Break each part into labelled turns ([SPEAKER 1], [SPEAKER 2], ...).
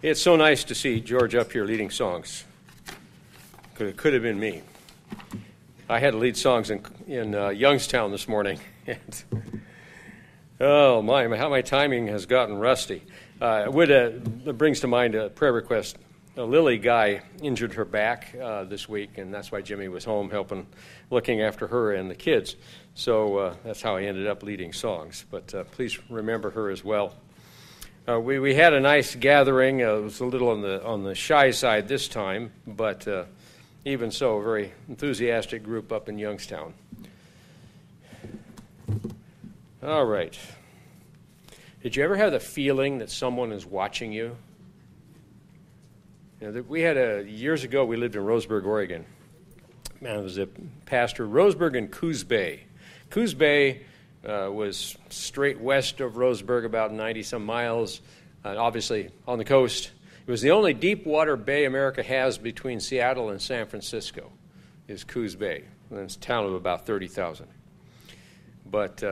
[SPEAKER 1] It's so nice to see George up here leading songs. Could have been me. I had to lead songs in Youngstown this morning. Oh my, how my timing has gotten rusty. It brings to mind a prayer request. Lily Guy injured her back this week, and that's why Jimmy was home looking after her and the kids. So that's how I ended up leading songs. But please remember her as well. We had a nice gathering. It was a little on the shy side this time, but even so, a very enthusiastic group up in Youngstown. All right. Did you ever have the feeling that someone is watching you? We had years ago, we lived in Roseburg, Oregon. Man, it was a pastor, Roseburg and Coos Bay. Coos Bay was straight west of Roseburg, about 90-some miles, obviously on the coast. It was the only deep water bay America has between Seattle and San Francisco, is Coos Bay. And it's a town of about 30,000. But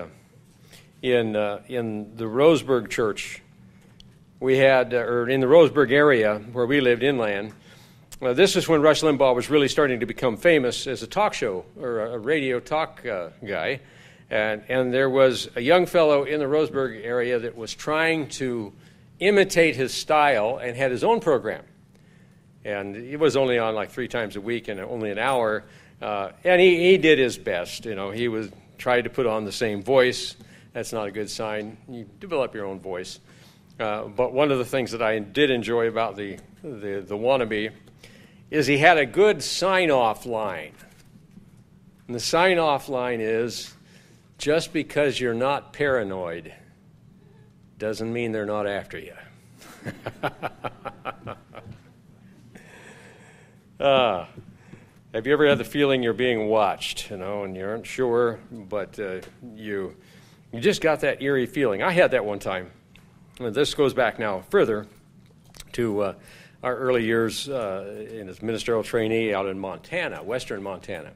[SPEAKER 1] in the Roseburg church, we had, or in the Roseburg area where we lived inland, this is when Rush Limbaugh was really starting to become famous as a talk show or a radio talk guy. And there was a young fellow in the Roseburg area that was trying to imitate his style and had his own program. And it was only on like 3 times a week and only an hour. And he did his best. He tried to put on the same voice. That's not a good sign. You develop your own voice. But one of the things that I did enjoy about the wannabe is he had a good sign-off line. And the sign-off line is, just because you're not paranoid doesn't mean they're not after you. Have you ever had the feeling you're being watched, and you aren't sure, but you just got that eerie feeling? I had that one time. This goes back now further to our early years as ministerial trainee out in Montana, western Montana.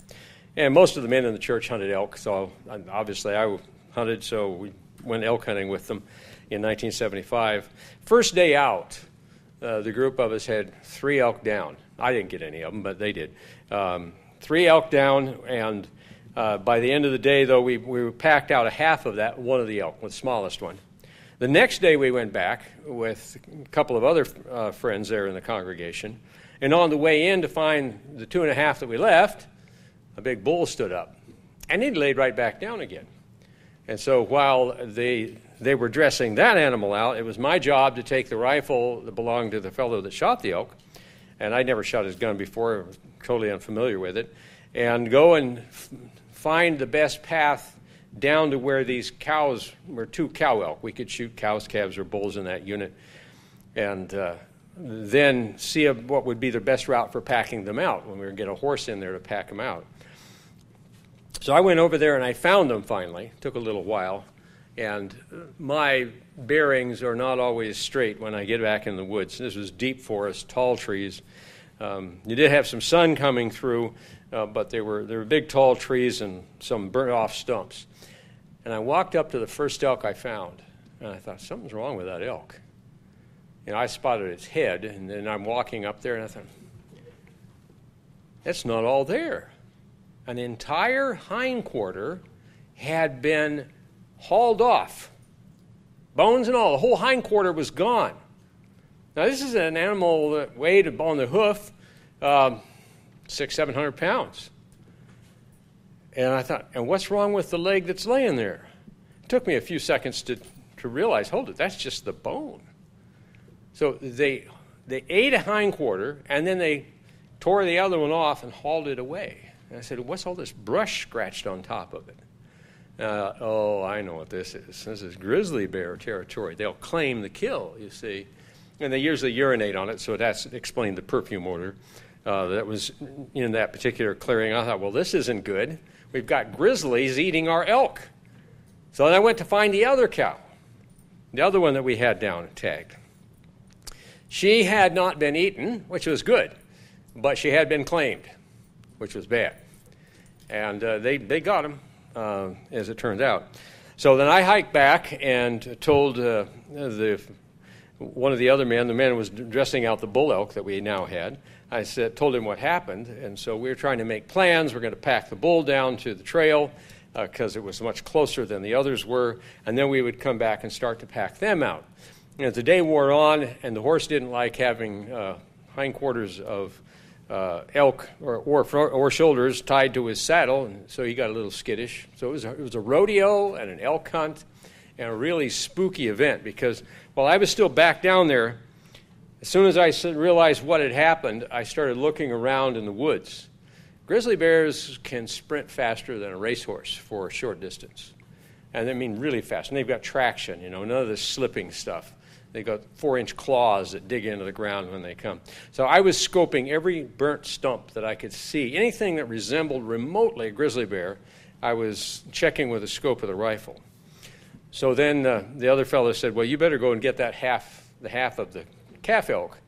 [SPEAKER 1] And most of the men in the church hunted elk, so obviously I hunted, so we went elk hunting with them in 1975. First day out, the group of us had 3 elk down. I didn't get any of them, but they did. 3 elk down, and by the end of the day, though, we packed out a half of that, one of the elk, the smallest one. The next day we went back with a couple of other friends there in the congregation, and on the way in to find the 2.5 that we left, a big bull stood up, and he laid right back down again. And so while they were dressing that animal out, it was my job to take the rifle that belonged to the fellow that shot the elk, and I'd never shot his gun before, I was totally unfamiliar with it, and go and find the best path down to where these cows were 2 cow elk. We could shoot cows, calves, or bulls in that unit, and then see what would be the best route for packing them out when we would get a horse in there to pack them out. So I went over there and I found them finally. Took a little while, and my bearings are not always straight when I get back in the woods. This was deep forest, tall trees. You did have some sun coming through, but they were big, tall trees and some burnt-off stumps. And I walked up to the first elk I found, and I thought, something's wrong with that elk. I spotted its head, and then I'm walking up there, and I thought, it's not all there. An entire hindquarter had been hauled off, bones and all. The whole hindquarter was gone. Now, this is an animal that weighed on the hoof 600-700 pounds. And I thought, and what's wrong with the leg that's laying there? It took me a few seconds to realize, hold it, that's just the bone. So they ate a hindquarter, and then they tore the other one off and hauled it away. And I said, what's all this brush scratched on top of it? I know what this is. This is grizzly bear territory. They'll claim the kill, you see. And they usually urinate on it, so that's explained the perfume odor that was in that particular clearing. I thought, well, this isn't good. We've got grizzlies eating our elk. So then I went to find the other cow, the other one that we had down tagged. She had not been eaten, which was good, but she had been claimed, which was bad. And they got him, as it turned out. So then I hiked back and told one of the other men, the man who was dressing out the bull elk that we now had, I told him what happened, and so we were trying to make plans. We're going to pack the bull down to the trail because it was much closer than the others were, and then we would come back and start to pack them out. And as the day wore on, and the horse didn't like having hindquarters of elk or shoulders tied to his saddle, and so he got a little skittish. So it was a rodeo and an elk hunt and a really spooky event, because while I was still back down there, as soon as I realized what had happened, I started looking around in the woods. Grizzly bears can sprint faster than a racehorse for a short distance. And I mean really fast. And they've got traction, none of this slipping stuff. They've got 4-inch claws that dig into the ground when they come. So I was scoping every burnt stump that I could see. Anything that resembled remotely a grizzly bear, I was checking with the scope of the rifle. So then the other fellow said, well, you better go and get the half of the calf elk,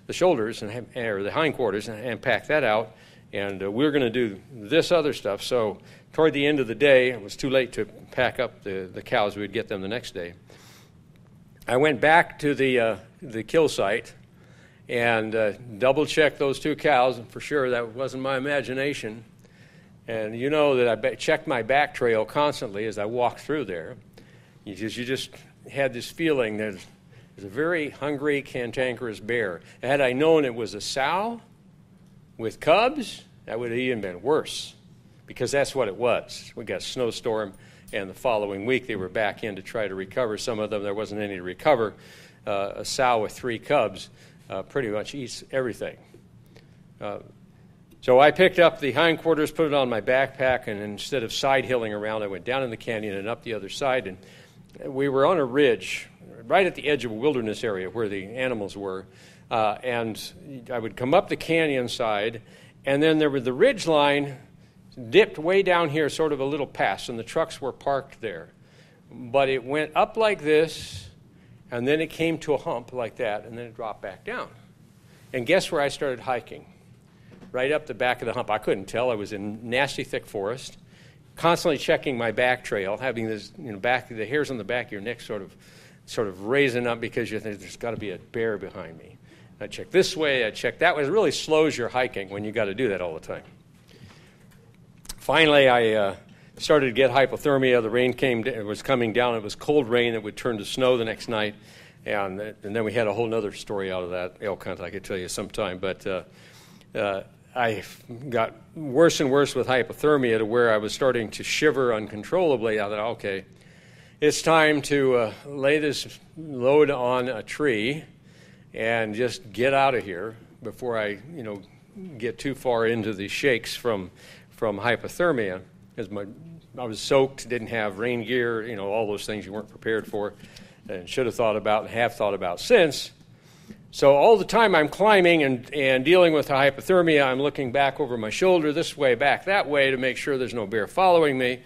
[SPEAKER 1] the shoulders or the hindquarters, and pack that out, and we're going to do this other stuff. So toward the end of the day, it was too late to pack up the cows. We'd get them the next day. I went back to the kill site and double-checked those 2 cows, and for sure that wasn't my imagination. And you know that I checked my back trail constantly as I walked through there. You just had this feeling that there's a very hungry, cantankerous bear. Had I known it was a sow with cubs, that would have even been worse, because that's what it was. We got a snowstorm, and the following week they were back in to try to recover. Some of them, there wasn't any to recover. A sow with 3 cubs pretty much eats everything. So I picked up the hindquarters, put it on my backpack, and instead of side-hilling around, I went down in the canyon and up the other side. And we were on a ridge right at the edge of a wilderness area where the animals were. And I would come up the canyon side, and then there was the ridge line dipped way down here, sort of a little pass, and the trucks were parked there. But it went up like this, and then it came to a hump like that, and then it dropped back down. And guess where I started hiking? Right up the back of the hump. I couldn't tell. I was in nasty thick forest, constantly checking my back trail, having this, the hairs on the back of your neck sort of raising up because you think there's got to be a bear behind me. I check this way, I check that way. It really slows your hiking when you got to do that all the time. Finally, I started to get hypothermia. The rain was coming down. It was cold rain that would turn to snow the next night. And then we had a whole other story out of that elk hunt I could tell you sometime. But I got worse and worse with hypothermia to where I was starting to shiver uncontrollably. I thought, okay, it's time to lay this load on a tree and just get out of here before I, get too far into the shakes from hypothermia. As I was soaked, didn't have rain gear, all those things you weren't prepared for and should have thought about and have thought about since. So all the time I'm climbing and dealing with hypothermia, I'm looking back over my shoulder this way, back that way to make sure there's no bear following me.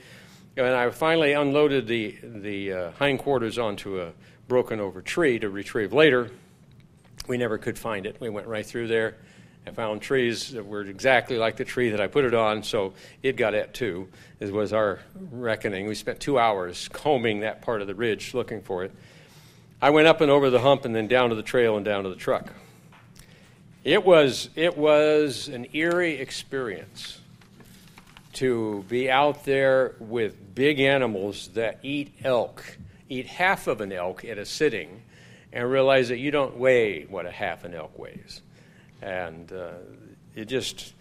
[SPEAKER 1] And I finally unloaded the hindquarters onto a broken over tree to retrieve later. We never could find it. We went right through there and found trees that were exactly like the tree that I put it on, so it got it too. It was our reckoning. We spent 2 hours combing that part of the ridge looking for it. I went up and over the hump and then down to the trail and down to the truck. It was an eerie experience to be out there with big animals that eat half of an elk at a sitting, and realize that you don't weigh what a half an elk weighs. And it just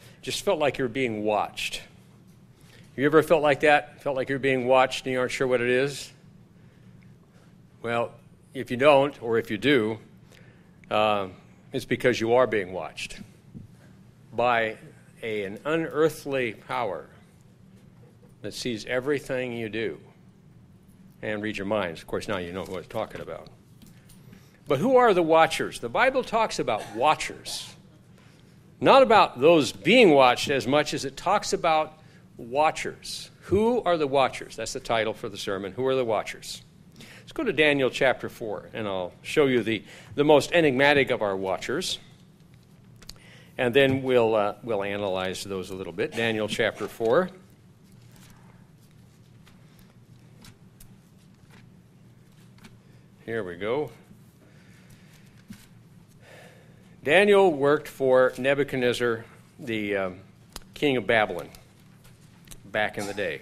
[SPEAKER 1] felt like you were being watched. You ever felt like that? Felt like you're being watched and you aren't sure what it is? Well, if you don't, or if you do, it's because you are being watched by an unearthly power that sees everything you do and reads your minds. Of course, now you know what I'm talking about. But who are the watchers? The Bible talks about watchers, not about those being watched as much as it talks about watchers. Who are the watchers? That's the title for the sermon. Who are the watchers? Let's go to Daniel chapter 4, and I'll show you the most enigmatic of our watchers. And then we'll analyze those a little bit. Daniel chapter 4. Here we go. Daniel worked for Nebuchadnezzar, the king of Babylon, back in the day.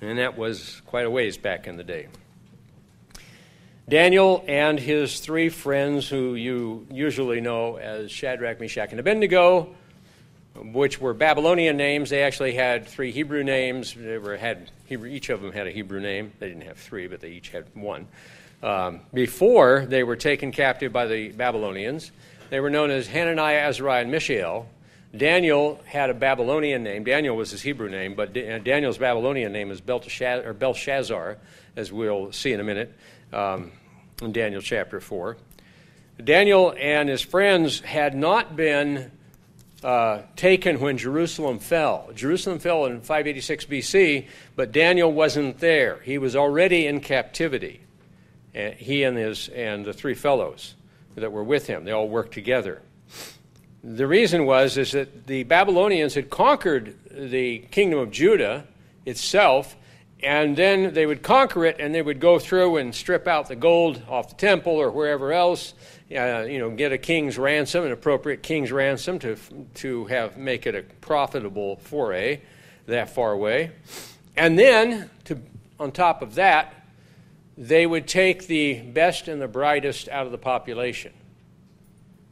[SPEAKER 1] And that was quite a ways back in the day. Daniel and his three friends, who you usually know as Shadrach, Meshach, and Abednego, which were Babylonian names. They actually had three Hebrew names. Each of them had a Hebrew name. They didn't have three, but they each had one. Before they were taken captive by the Babylonians, they were known as Hananiah, Azariah, and Mishael. Daniel had a Babylonian name. Daniel was his Hebrew name, but Daniel's Babylonian name is Belshazzar, as we'll see in a minute in Daniel chapter 4. Daniel and his friends had not been taken when Jerusalem fell. Jerusalem fell in 586 BC, but Daniel wasn't there. He was already in captivity. He and the three fellows that were with him, they all worked together. The reason is that the Babylonians had conquered the kingdom of Judah itself, and then they would conquer it, and they would go through and strip out the gold off the temple or wherever else, get a king's ransom, an appropriate king's ransom to make it a profitable foray that far away. And then, on top of that, they would take the best and the brightest out of the population.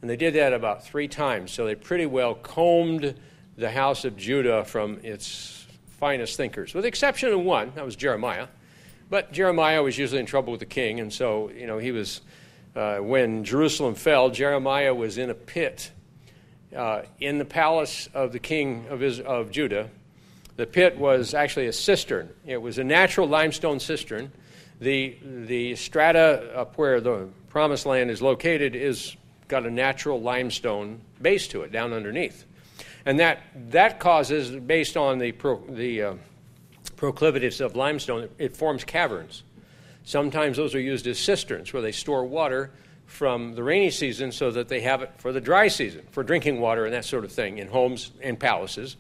[SPEAKER 1] And they did that about 3 times, so they pretty well combed the house of Judah from its finest thinkers, with the exception of one, that was Jeremiah. But Jeremiah was usually in trouble with the king, and so, he was, when Jerusalem fell, Jeremiah was in a pit in the palace of the king of Judah. The pit was actually a cistern. It was a natural limestone cistern. The strata up where the promised land is located is got a natural limestone base to it down underneath. And that causes, based on the proclivities of limestone, it forms caverns. Sometimes those are used as cisterns where they store water from the rainy season so that they have it for the dry season, for drinking water and that sort of thing in homes and palaces.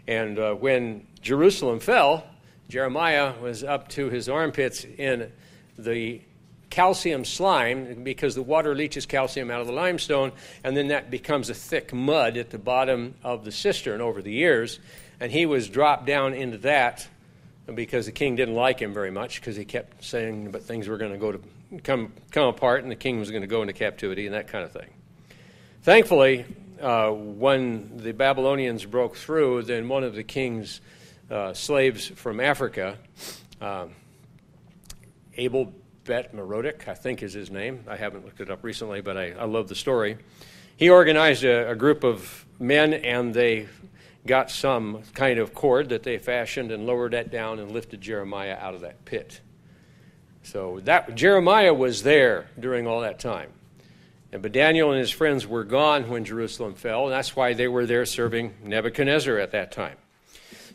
[SPEAKER 1] And when Jerusalem fell, Jeremiah was up to his armpits in the calcium slime, because the water leaches calcium out of the limestone, and then that becomes a thick mud at the bottom of the cistern over the years. And he was dropped down into that because the king didn't like him very much, because he kept saying that things were going to come apart and the king was going to go into captivity and that kind of thing. Thankfully, when the Babylonians broke through, then one of the king's slaves from Africa, Abel Bet-Merodach, I think is his name. I haven't looked it up recently, but I love the story. He organized a group of men, and they got some kind of cord that they fashioned and lowered that down and lifted Jeremiah out of that pit. So Jeremiah was there during all that time. But Daniel and his friends were gone when Jerusalem fell, and that's why they were there serving Nebuchadnezzar at that time.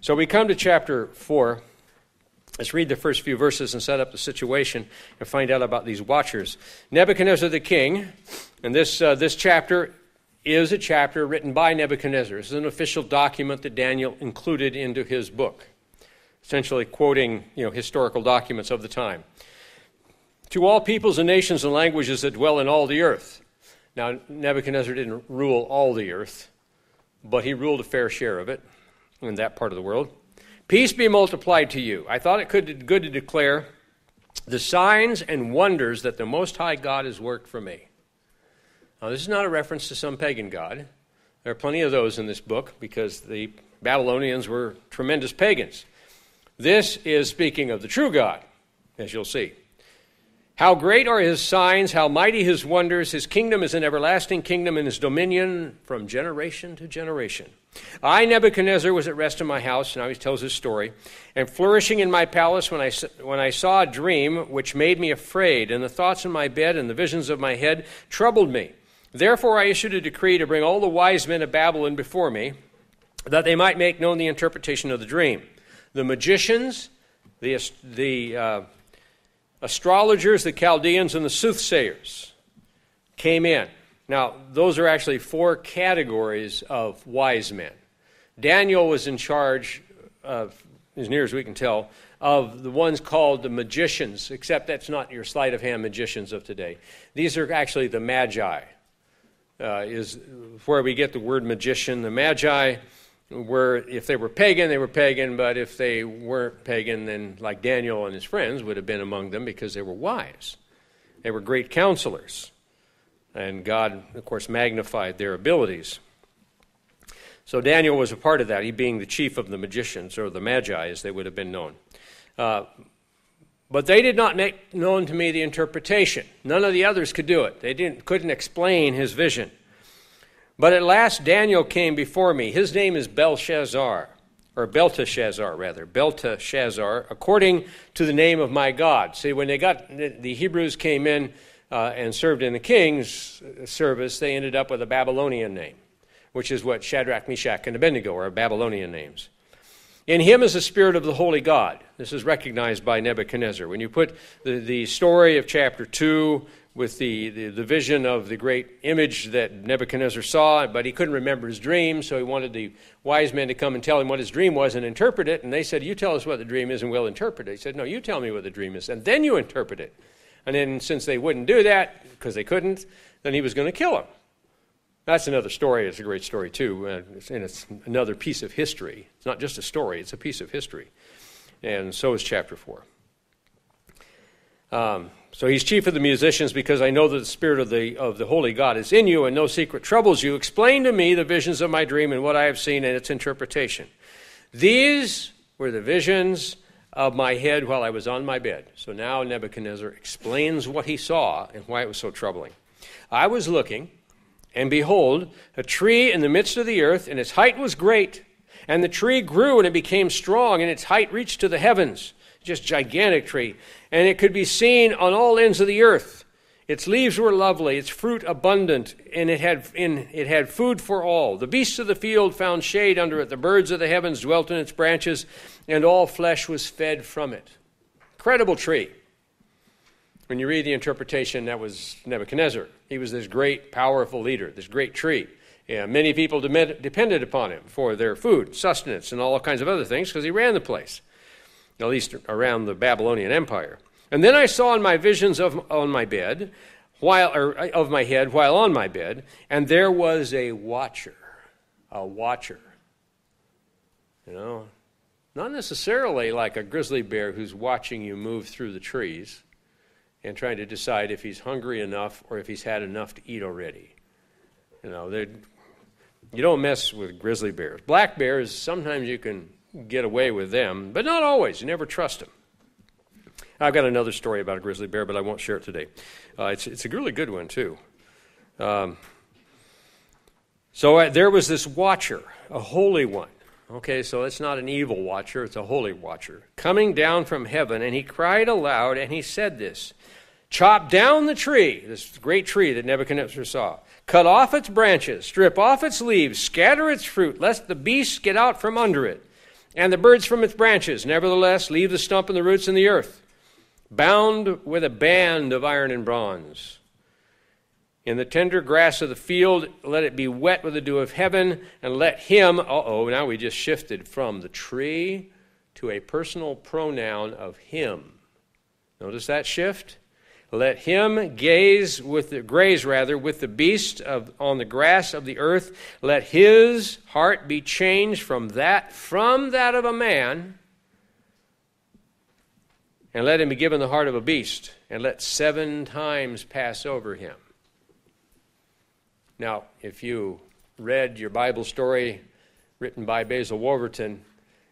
[SPEAKER 1] So we come to chapter 4. Let's read the first few verses and set up the situation and find out about these watchers. Nebuchadnezzar the king, and this chapter is a chapter written by Nebuchadnezzar. This is an official document that Daniel included into his book, essentially quoting historical documents of the time. To all peoples and nations and languages that dwell in all the earth. Now, Nebuchadnezzar didn't rule all the earth, but he ruled a fair share of it in that part of the world. Peace be multiplied to you. I thought it good to declare the signs and wonders that the Most High God has worked for me. Now, this is not a reference to some pagan god. There are plenty of those in this book because the Babylonians were tremendous pagans. This is speaking of the true God, as you'll see. How great are his signs, how mighty his wonders. His kingdom is an everlasting kingdom, and his dominion from generation to generation. I, Nebuchadnezzar, was at rest in my house, now he tells his story, and flourishing in my palace when I saw a dream which made me afraid, and the thoughts in my bed and the visions of my head troubled me. Therefore I issued a decree to bring all the wise men of Babylon before me, that they might make known the interpretation of the dream. The magicians, the astrologers, the Chaldeans, and the soothsayers came in. Now, those are actually 4 categories of wise men. Daniel was in charge of, as near as we can tell, of the ones called the magicians, except that's not your sleight of hand magicians of today. These are actually the magi. is where we get the word magician. The Magi were, if they were pagan, but if they weren't pagan, then like Daniel and his friends would have been among them because they were wise. They were great counselors. And God, of course, magnified their abilities. So Daniel was a part of that, he being the chief of the magicians, or the Magi, as they would have been known. But they did not make known to me the interpretation. None of the others could do it. They couldn't explain his vision. But at last Daniel came before me. His name is Belteshazzar, according to the name of my God. See, when the Hebrews came in and served in the king's service, they ended up with a Babylonian name, which is what Shadrach, Meshach, and Abednego are, Babylonian names. In him is the spirit of the holy God. This is recognized by Nebuchadnezzar. When you put the story of chapter 2 with the vision of the great image that Nebuchadnezzar saw, but he couldn't remember his dream, so he wanted the wise men to come and tell him what his dream was and interpret it. And they said, you tell us what the dream is and we'll interpret it. He said, no, you tell me what the dream is, and then you interpret it. And then since they wouldn't do that, because they couldn't, then he was going to kill him. That's another story. It's a great story, too, and it's another piece of history. It's not just a story. It's a piece of history. And so is chapter 4. So he's chief of the musicians because I know that the spirit of the holy God is in you and no secret troubles you. Explain to me the visions of my dream and what I have seen and its interpretation. These were the visions of my head while I was on my bed. So now Nebuchadnezzar explains what he saw and why it was so troubling. I was looking, and behold, a tree in the midst of the earth, and its height was great. And the tree grew, and it became strong, and its height reached to the heavens. Just gigantic tree. And it could be seen on all ends of the earth. Its leaves were lovely, its fruit abundant, and it had food for all. The beasts of the field found shade under it. The birds of the heavens dwelt in its branches, and all flesh was fed from it. Incredible tree. When you read the interpretation, that was Nebuchadnezzar. He was this great, powerful leader, this great tree. Yeah, many people depended upon him for their food, sustenance, and all kinds of other things because he ran the place, at least around the Babylonian Empire. And then I saw in my visions on my bed, of my head while on my bed, and there was a watcher. You know, not necessarily like a grizzly bear who's watching you move through the trees and trying to decide if he's hungry enough or if he's had enough to eat already. You know, you don't mess with grizzly bears. Black bears, sometimes you can get away with them, but not always. You never trust them. I've got another story about a grizzly bear, but I won't share it today. It's a really good one, too. So there was this watcher, a holy one. Okay, so it's not an evil watcher, it's a holy watcher, coming down from heaven, and he cried aloud, and he said this, chop down the tree, this great tree that Nebuchadnezzar saw, cut off its branches, strip off its leaves, scatter its fruit, lest the beasts get out from under it, and the birds from its branches. Nevertheless, leave the stump and the roots in the earth, bound with a band of iron and bronze. In the tender grass of the field, let it be wet with the dew of heaven, and let him, now we just shifted from the tree to a personal pronoun of him. Notice that shift? Let him graze with the beast on the grass of the earth. Let his heart be changed from that of a man, and let him be given the heart of a beast, and let 7 times pass over him. Now, if you read your Bible story written by Basil Wolverton,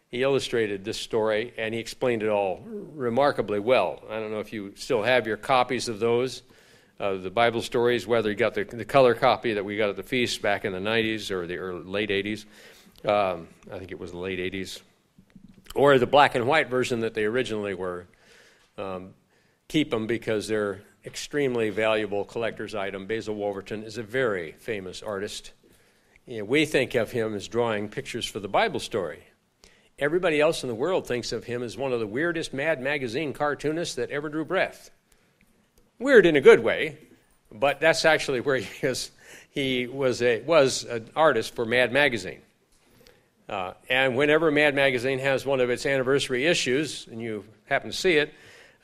[SPEAKER 1] he illustrated this story, and he explained it all remarkably well. I don't know if you still have your copies of those, the Bible stories, whether you got the color copy that we got at the feast back in the 90s or the late 80s. I think it was the late 80s. Or the black and white version that they originally were. Keep them because they're extremely valuable collector's item. Basil Wolverton is a very famous artist. We think of him as drawing pictures for the Bible story. Everybody else in the world thinks of him as one of the weirdest Mad Magazine cartoonists that ever drew breath. Weird in a good way, but that's actually where he is. He was an artist for Mad Magazine. And whenever Mad Magazine has one of its anniversary issues, and you happen to see it,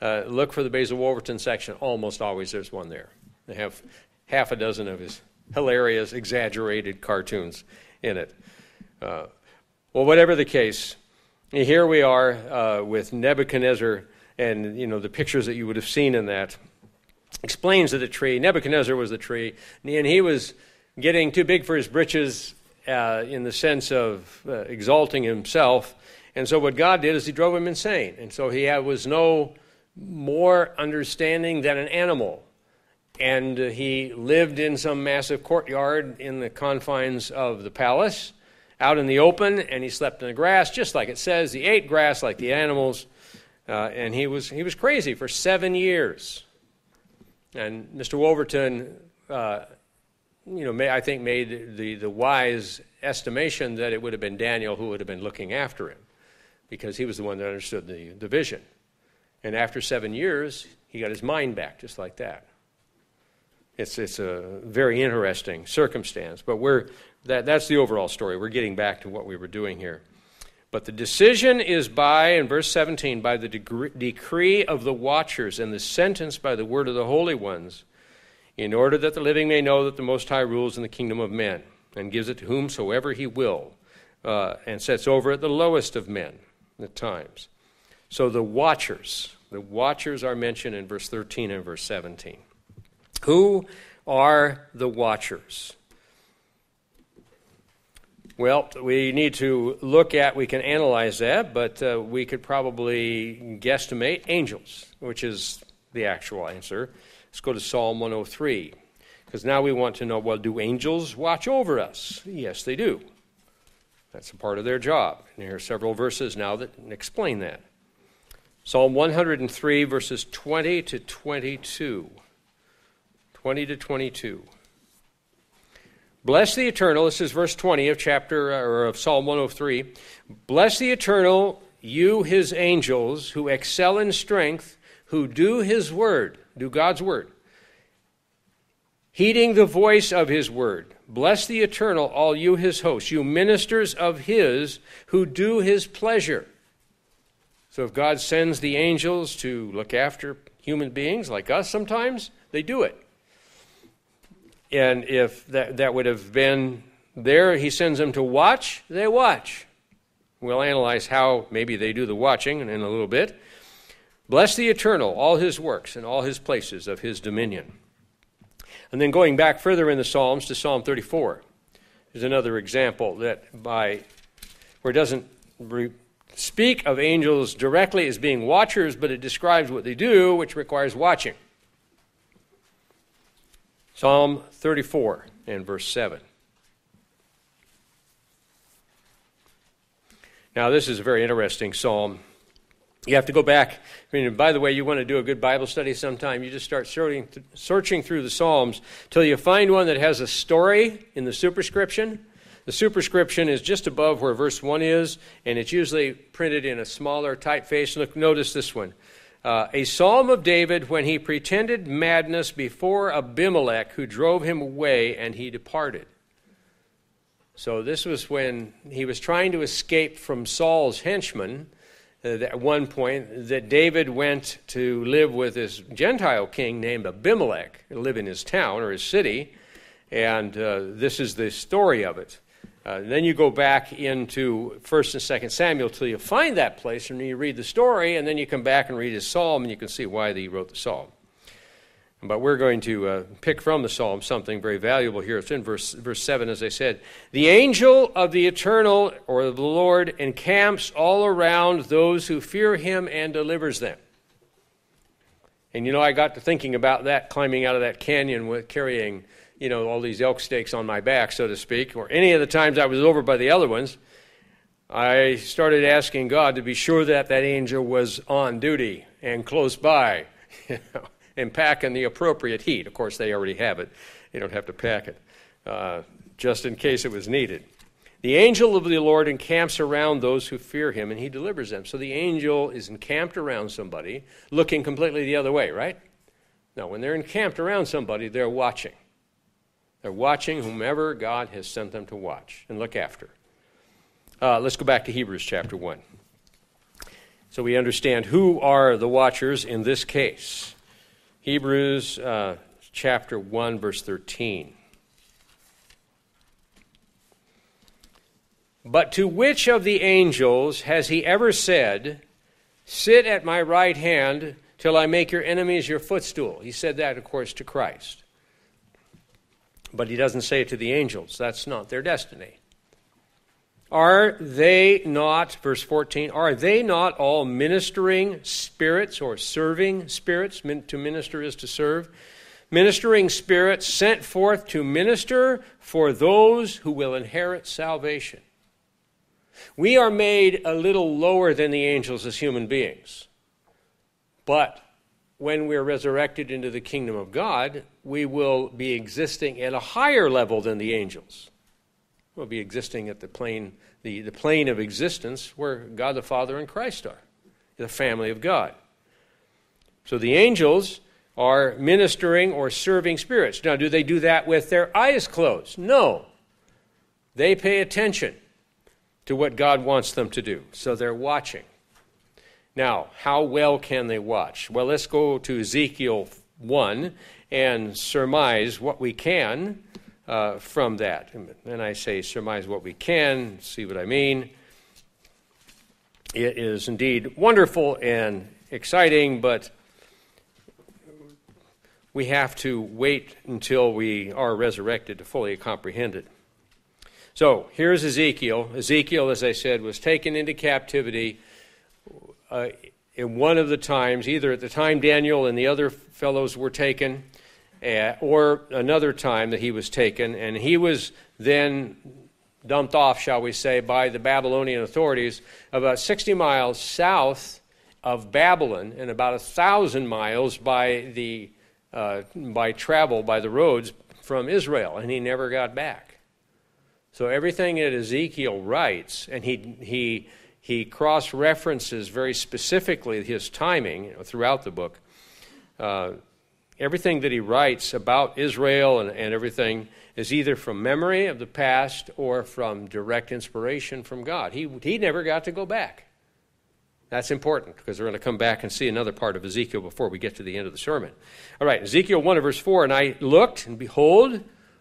[SPEAKER 1] look for the Basil Wolverton section. Almost always there's one there. They have half a dozen of his hilarious, exaggerated cartoons in it. Well, whatever the case, here we are with Nebuchadnezzar, and the pictures that you would have seen in that explains that the tree. Nebuchadnezzar was the tree, and he was getting too big for his britches in the sense of exalting himself. And so what God did is he drove him insane. And so he was no more understanding than an animal. And he lived in some massive courtyard in the confines of the palace, out in the open, and he slept in the grass, just like it says. He ate grass like the animals, and he was crazy for 7 years. And Mr. Wolverton, I think made the wise estimation that it would have been Daniel who would have been looking after him, because he was the one that understood the vision. And after 7 years, he got his mind back, just like that. It's a very interesting circumstance, but that's the overall story. We're getting back to what we were doing here. But the decision is in verse 17, by the decree of the watchers, and the sentence by the word of the holy ones, in order that the living may know that the Most High rules in the kingdom of men, and gives it to whomsoever he will, and sets over it the lowest of men at times. So the watchers are mentioned in verse 13 and verse 17. Who are the watchers? Well, we need to we can analyze that, but we could probably guesstimate angels, which is the actual answer. Let's go to Psalm 103, because now we want to know, well, do angels watch over us? Yes, they do. That's a part of their job. And here are several verses now that explain that. Psalm 103, verses 20 to 22. 20 to 22. Bless the Eternal, this is verse 20 of Psalm 103. Bless the Eternal, you his angels, who excel in strength, who do his word, do God's word, heeding the voice of his word. Bless the Eternal, all you his hosts, you ministers of his, who do his pleasure. So if God sends the angels to look after human beings like us sometimes, they do it. And if that would have been there, he sends them to watch, they watch. We'll analyze how maybe they do the watching in a little bit. Bless the Eternal, all his works and all his places of his dominion. And then going back further in the Psalms to Psalm 34, is another example where it doesn't speak of angels directly as being watchers, but it describes what they do, which requires watching. Psalm 34 and verse 7. Now, this is a very interesting psalm. You have to go back. By the way, you want to do a good Bible study sometime, you just start searching through the Psalms till you find one that has a story in the superscription. The superscription is just above where verse 1 is, and it's usually printed in a smaller typeface. Look, notice this one. A psalm of David when he pretended madness before Abimelech, who drove him away, and he departed. So this was when he was trying to escape from Saul's henchmen. At one point, that David went to live with this Gentile king named Abimelech, to live in his town or his city, and this is the story of it. Then you go back into 1st and 2nd Samuel till you find that place, and you read the story, and then you come back and read his psalm, and you can see why he wrote the psalm. But we're going to pick from the psalm something very valuable here. It's in verse 7, as I said. The angel of the Eternal, or the Lord, encamps all around those who fear him and delivers them. And I got to thinking about that, climbing out of that canyon with carrying all these elk steaks on my back, so to speak, or any of the times I was over by the other ones, I started asking God to be sure that angel was on duty and close by, and packing the appropriate heat. Of course, they already have it. You don't have to pack it, just in case it was needed. The angel of the Lord encamps around those who fear him, and he delivers them. So the angel is encamped around somebody, looking completely the other way, right? Now, when they're encamped around somebody, they're watching. They're watching whomever God has sent them to watch and look after. Let's go back to Hebrews chapter 1. So we understand who are the watchers in this case. Hebrews chapter 1, verse 13. But to which of the angels has he ever said, sit at my right hand till I make your enemies your footstool? He said that, of course, to Christ. But he doesn't say it to the angels. That's not their destiny. Are they not, verse 14, are they not all ministering spirits or serving spirits? To minister is to serve. Ministering spirits sent forth to minister for those who will inherit salvation. We are made a little lower than the angels as human beings. But when we're resurrected into the kingdom of God, we will be existing at a higher level than the angels. We'll be existing at the plane of existence where God the Father and Christ are, the family of God. So the angels are ministering or serving spirits. Now, do they do that with their eyes closed? No. They pay attention to what God wants them to do. So they're watching. Now, how well can they watch? Well, let's go to Ezekiel 1 and surmise what we can from that. And I say surmise what we can, see what I mean. It is indeed wonderful and exciting, but we have to wait until we are resurrected to fully comprehend it. So here's Ezekiel. Ezekiel, as I said, was taken into captivity in one of the times, either at the time Daniel and the other fellows were taken, or another time that he was taken, and he was then dumped off, shall we say, by the Babylonian authorities about 60 miles south of Babylon and about 1,000 miles by travel by the roads from Israel, and he never got back. So everything that Ezekiel writes, and he cross-references very specifically his timing throughout the book. Everything that he writes about Israel and everything is either from memory of the past or from direct inspiration from God. He never got to go back. That's important because we're going to come back and see another part of Ezekiel before we get to the end of the sermon. All right, Ezekiel 1 verse 4, and I looked, and behold,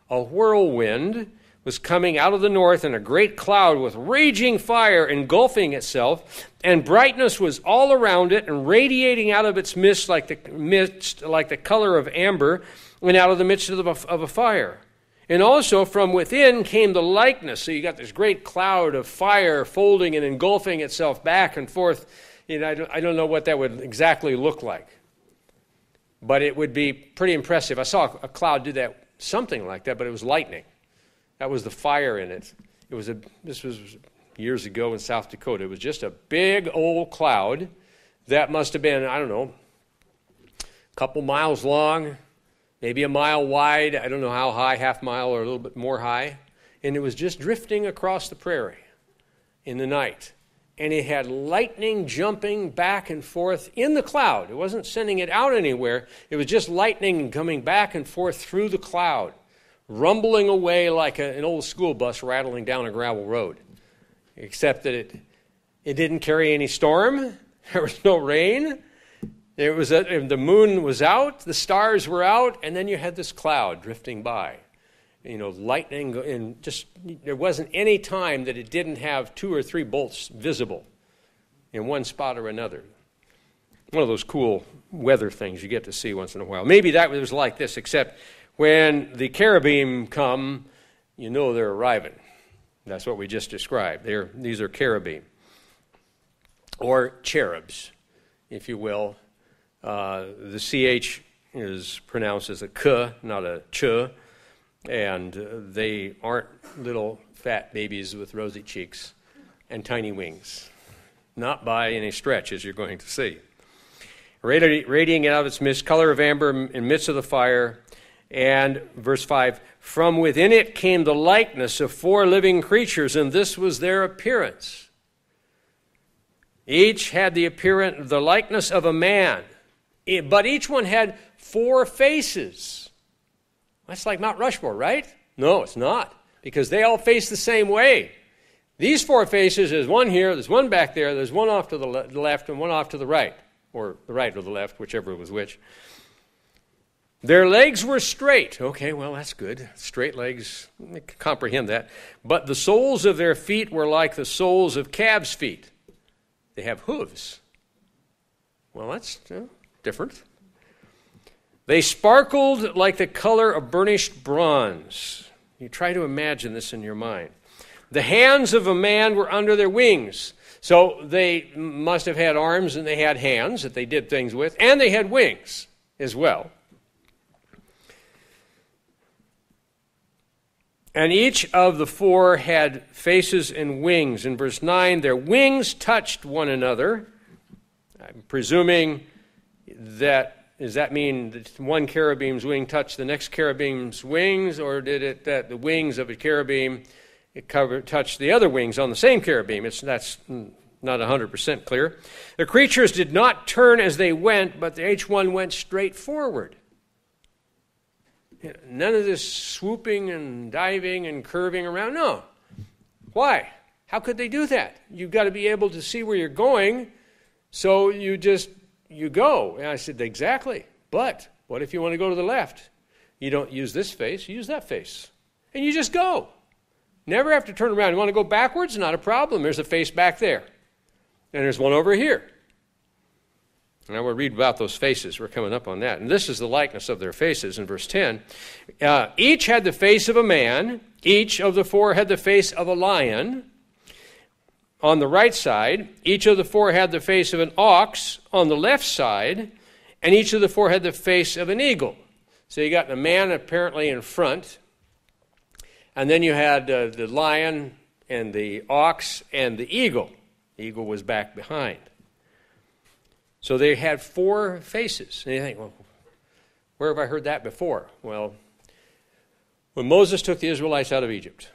[SPEAKER 1] a whirlwind was coming out of the north, and a great cloud with raging fire engulfing itself, and brightness was all around it, and radiating out of its midst like the color of amber, and out of the midst of a fire. And also from within came the likeness. So you got this great cloud of fire folding and engulfing itself back and forth. I don't know what that would exactly look like, but it would be pretty impressive. I saw a cloud do that, something like that, but it was lightning. That was the fire in it. This was years ago in South Dakota. It was just a big old cloud that must have been, a couple miles long, maybe a mile wide. I don't know how high, half mile or a little bit more high. And it was just drifting across the prairie in the night. And it had lightning jumping back and forth in the cloud. It wasn't sending it out anywhere. It was just lightning coming back and forth through the cloud, rumbling away like an old school bus rattling down a gravel road, except that it didn't carry any storm. There was no rain. The moon was out, the stars were out, and then you had this cloud drifting by. Lightning, and just there wasn't any time that it didn't have 2 or 3 bolts visible in one spot or another. One of those cool weather things you get to see once in a while. Maybe that was like this, except when the cherubim come, they're arriving. That's what we just described. These are cherubim, or cherubs, if you will. The CH is pronounced as a K, not a Ch, and they aren't little fat babies with rosy cheeks and tiny wings. Not by any stretch, as you're going to see. Radiating out of its midst, color of amber in midst of the fire. And verse 5, from within it came the likeness of 4 living creatures, and this was their appearance. Each had the likeness of a man, but each one had 4 faces. That's like Mount Rushmore, right? No, it's not, because they all face the same way. These 4 faces, there's one here, there's one back there, there's one off to the left and one off to the right, or the right or the left, whichever was which. Their legs were straight. Okay, well, that's good. Straight legs, I can comprehend that. But the soles of their feet were like the soles of calves' feet. They have hooves. Well, that's different. They sparkled like the color of burnished bronze. You try to imagine this in your mind. The hands of a man were under their wings. So they must have had arms and they had hands that they did things with, and they had wings as well. And each of the four had faces and wings. In verse 9, their wings touched one another. I'm presuming does that mean that one cherubim's wing touched the next cherubim's wings, or did it that the wings of a cherubim touched the other wings on the same cherubim? That's not 100% clear. The creatures did not turn as they went, but each one went straight forward. None of this swooping and diving and curving around. No. Why? How could they do that? You've got to be able to see where you're going, so you go. And I said, exactly. But what if you want to go to the left? You don't use this face, you use that face. And you just go. Never have to turn around. You want to go backwards? Not a problem. There's a face back there. And there's one over here. Now we'll read about those faces. We're coming up on that. And this is the likeness of their faces in verse 10. Each had the face of a man. Each of the four had the face of a lion. On the right side, each of the four had the face of an ox on the left side, and each of the four had the face of an eagle. So you got the man apparently in front, and then you had the lion and the ox and the eagle. The eagle was back behind. So they had four faces. And you think, well, where have I heard that before? Well, when Moses took the Israelites out of Egypt,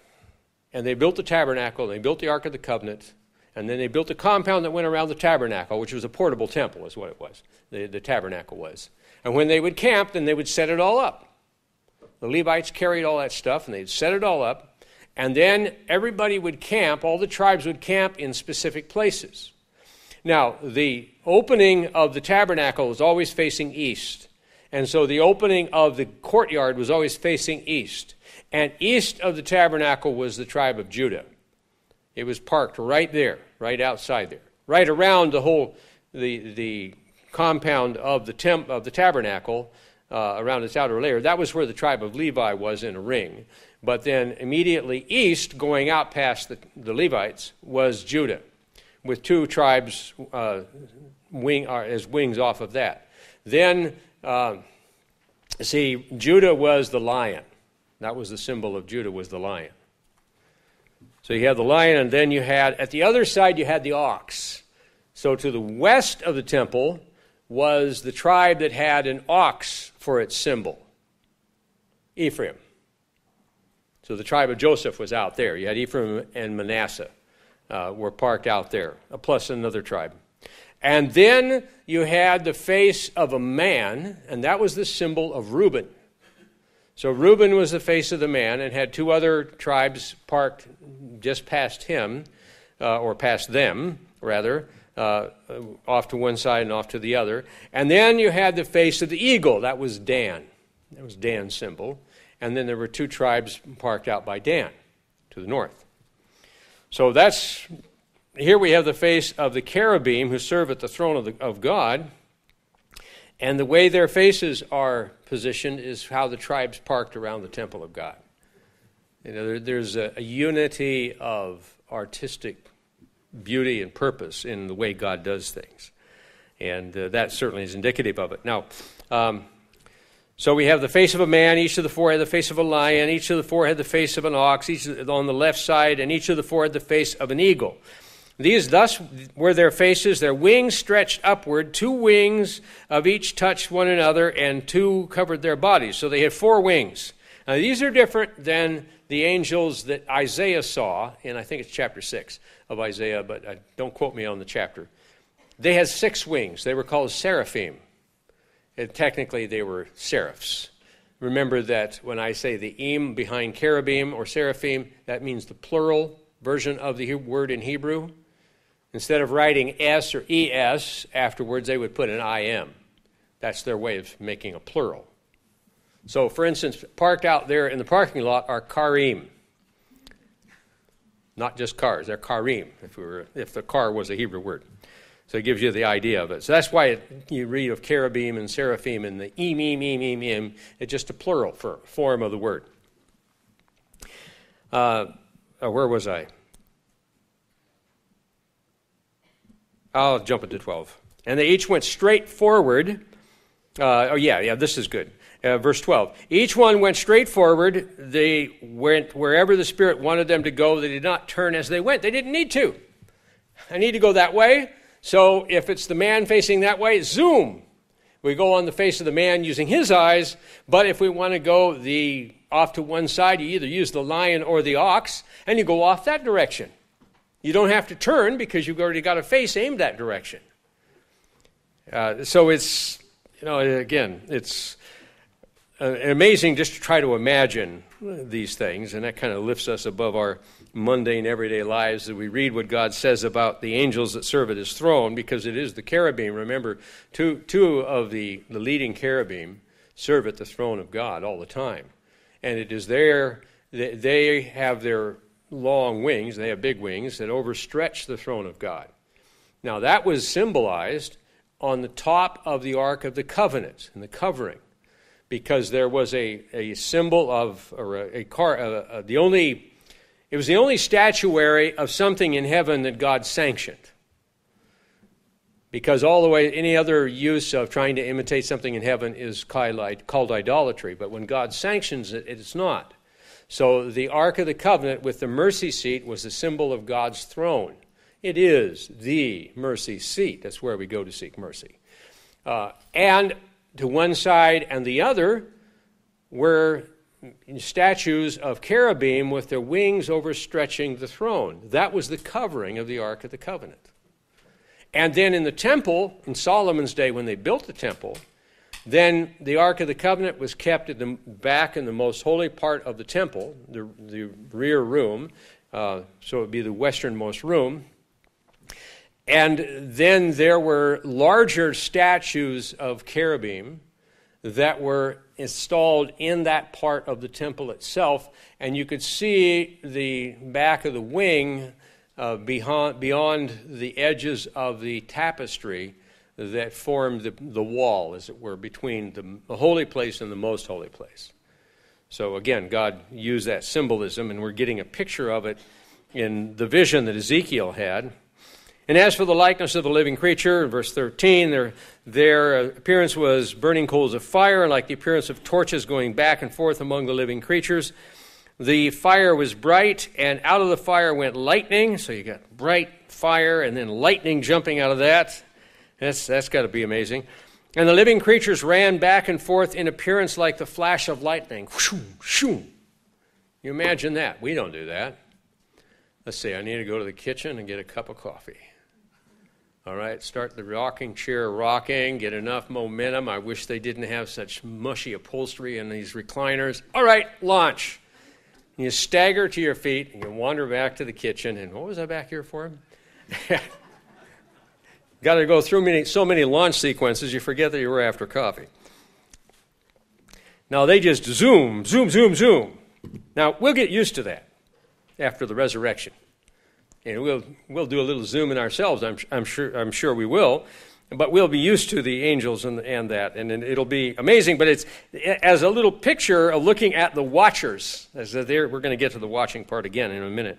[SPEAKER 1] and they built the tabernacle, and they built the Ark of the Covenant, and then they built a compound that went around the tabernacle, which was a portable temple is what it was, the tabernacle was. And when they would camp, then they would set it all up. The Levites carried all that stuff, and they'd set it all up, and then everybody would camp, all the tribes would camp in specific places. Now, the opening of the tabernacle was always facing east, and so the opening of the courtyard was always facing east. And east of the tabernacle was the tribe of Judah. It was parked right there, right outside there, right around the whole the compound of the tabernacle, around its outer layer. That was where the tribe of Levi was in a ring. But then immediately east, going out past the Levites, was Judah, with two tribes as wings off of that. Then, Judah was the lion. That was the symbol of Judah, was the lion. So you had the lion, and then you had, at the other side, you had the ox. So to the west of the temple was the tribe that had an ox for its symbol, Ephraim. So the tribe of Joseph was out there. You had Ephraim and Manasseh were parked out there, plus another tribe. And then you had the face of a man, and that was the symbol of Reuben. So Reuben was the face of the man and had two other tribes parked just past him, or past them, rather, off to one side and off to the other. And then you had the face of the eagle. That was Dan. That was Dan's symbol. And then there were two tribes parked out by Dan to the north. So here we have the face of the cherubim who serve at the throne of God. And the way their faces are positioned is how the tribes parked around the temple of God. You know, there's a unity of artistic beauty and purpose in the way God does things. And that certainly is indicative of it. Now, so we have the face of a man, each of the four had the face of a lion, each of the four had the face of an ox, each on the left side, and each of the four had the face of an eagle. These thus were their faces, their wings stretched upward, two wings of each touched one another, and two covered their bodies. So they had four wings. Now these are different than the angels that Isaiah saw, in I think it's chapter 6 of Isaiah, but don't quote me on the chapter. They had 6 wings. They were called seraphim. And technically they were seraphs. Remember that when I say the im behind cherubim or seraphim, that means the plural version of the word in Hebrew. Instead of writing S or ES afterwards, they would put an IM. That's their way of making a plural. So, for instance, parked out there in the parking lot are karim. Not just cars, they're karim, if the car was a Hebrew word. So it gives you the idea of it. So that's why you read of cherubim and seraphim and the im. It's just a plural form of the word. Where was I? I'll jump into 12. And they each went straight forward. This is good. Verse 12. Each one went straight forward. They went wherever the Spirit wanted them to go. They did not turn as they went. They didn't need to. I need to go that way. So if it's the man facing that way, zoom. We go on the face of the man using his eyes. But if we want to go off to one side, you either use the lion or the ox, and you go off that direction. You don't have to turn because you've already got a face aimed that direction. So it's, again, it's amazing just to try to imagine these things, and that kind of lifts us above our mundane everyday lives, that we read what God says about the angels that serve at his throne, because it is the cherubim. Remember, two of the leading cherubim serve at the throne of God all the time. And it is there, they have their long wings, they have big wings that overstretch the throne of God. Now that was symbolized on the top of the Ark of the Covenant, in the covering, because there was a symbol of, it was the only statuary of something in heaven that God sanctioned. Because all the way, any other use of trying to imitate something in heaven is called idolatry. But when God sanctions it, it's not. So the Ark of the Covenant with the mercy seat was the symbol of God's throne. It is the mercy seat. That's where we go to seek mercy. And to one side and the other were statues of cherubim with their wings overstretching the throne. That was the covering of the Ark of the Covenant. And then in the temple, in Solomon's day when they built the temple, then the Ark of the Covenant was kept at the back in the most holy part of the temple, the rear room, so it would be the westernmost room. And then there were larger statues of cherubim that were installed in that part of the temple itself, and you could see the back of the wing beyond the edges of the tapestry that formed the wall, as it were, between the holy place and the most holy place. So again, God used that symbolism, and we're getting a picture of it in the vision that Ezekiel had. And as for the likeness of the living creature, in verse 13, their appearance was burning coals of fire, and like the appearance of torches going back and forth among the living creatures. The fire was bright, and out of the fire went lightning. So you got bright fire and then lightning jumping out of that. That's got to be amazing. And the living creatures ran back and forth in appearance like the flash of lightning. Shoo, shoo. You imagine that. We don't do that. Let's see, I need to go to the kitchen and get a cup of coffee. All right, start the rocking chair rocking, get enough momentum. I wish they didn't have such mushy upholstery in these recliners. All right, launch. You stagger to your feet, and you wander back to the kitchen. And what was I back here for? Got to go through so many launch sequences, you forget that you were after coffee. Now, they just zoom, zoom, zoom, zoom. Now, we'll get used to that after the resurrection. And we'll do a little zooming ourselves. I'm sure we will, but we'll be used to the angels and that, and it'll be amazing. But it's as a little picture of looking at the watchers. We're going to get to the watching part again in a minute.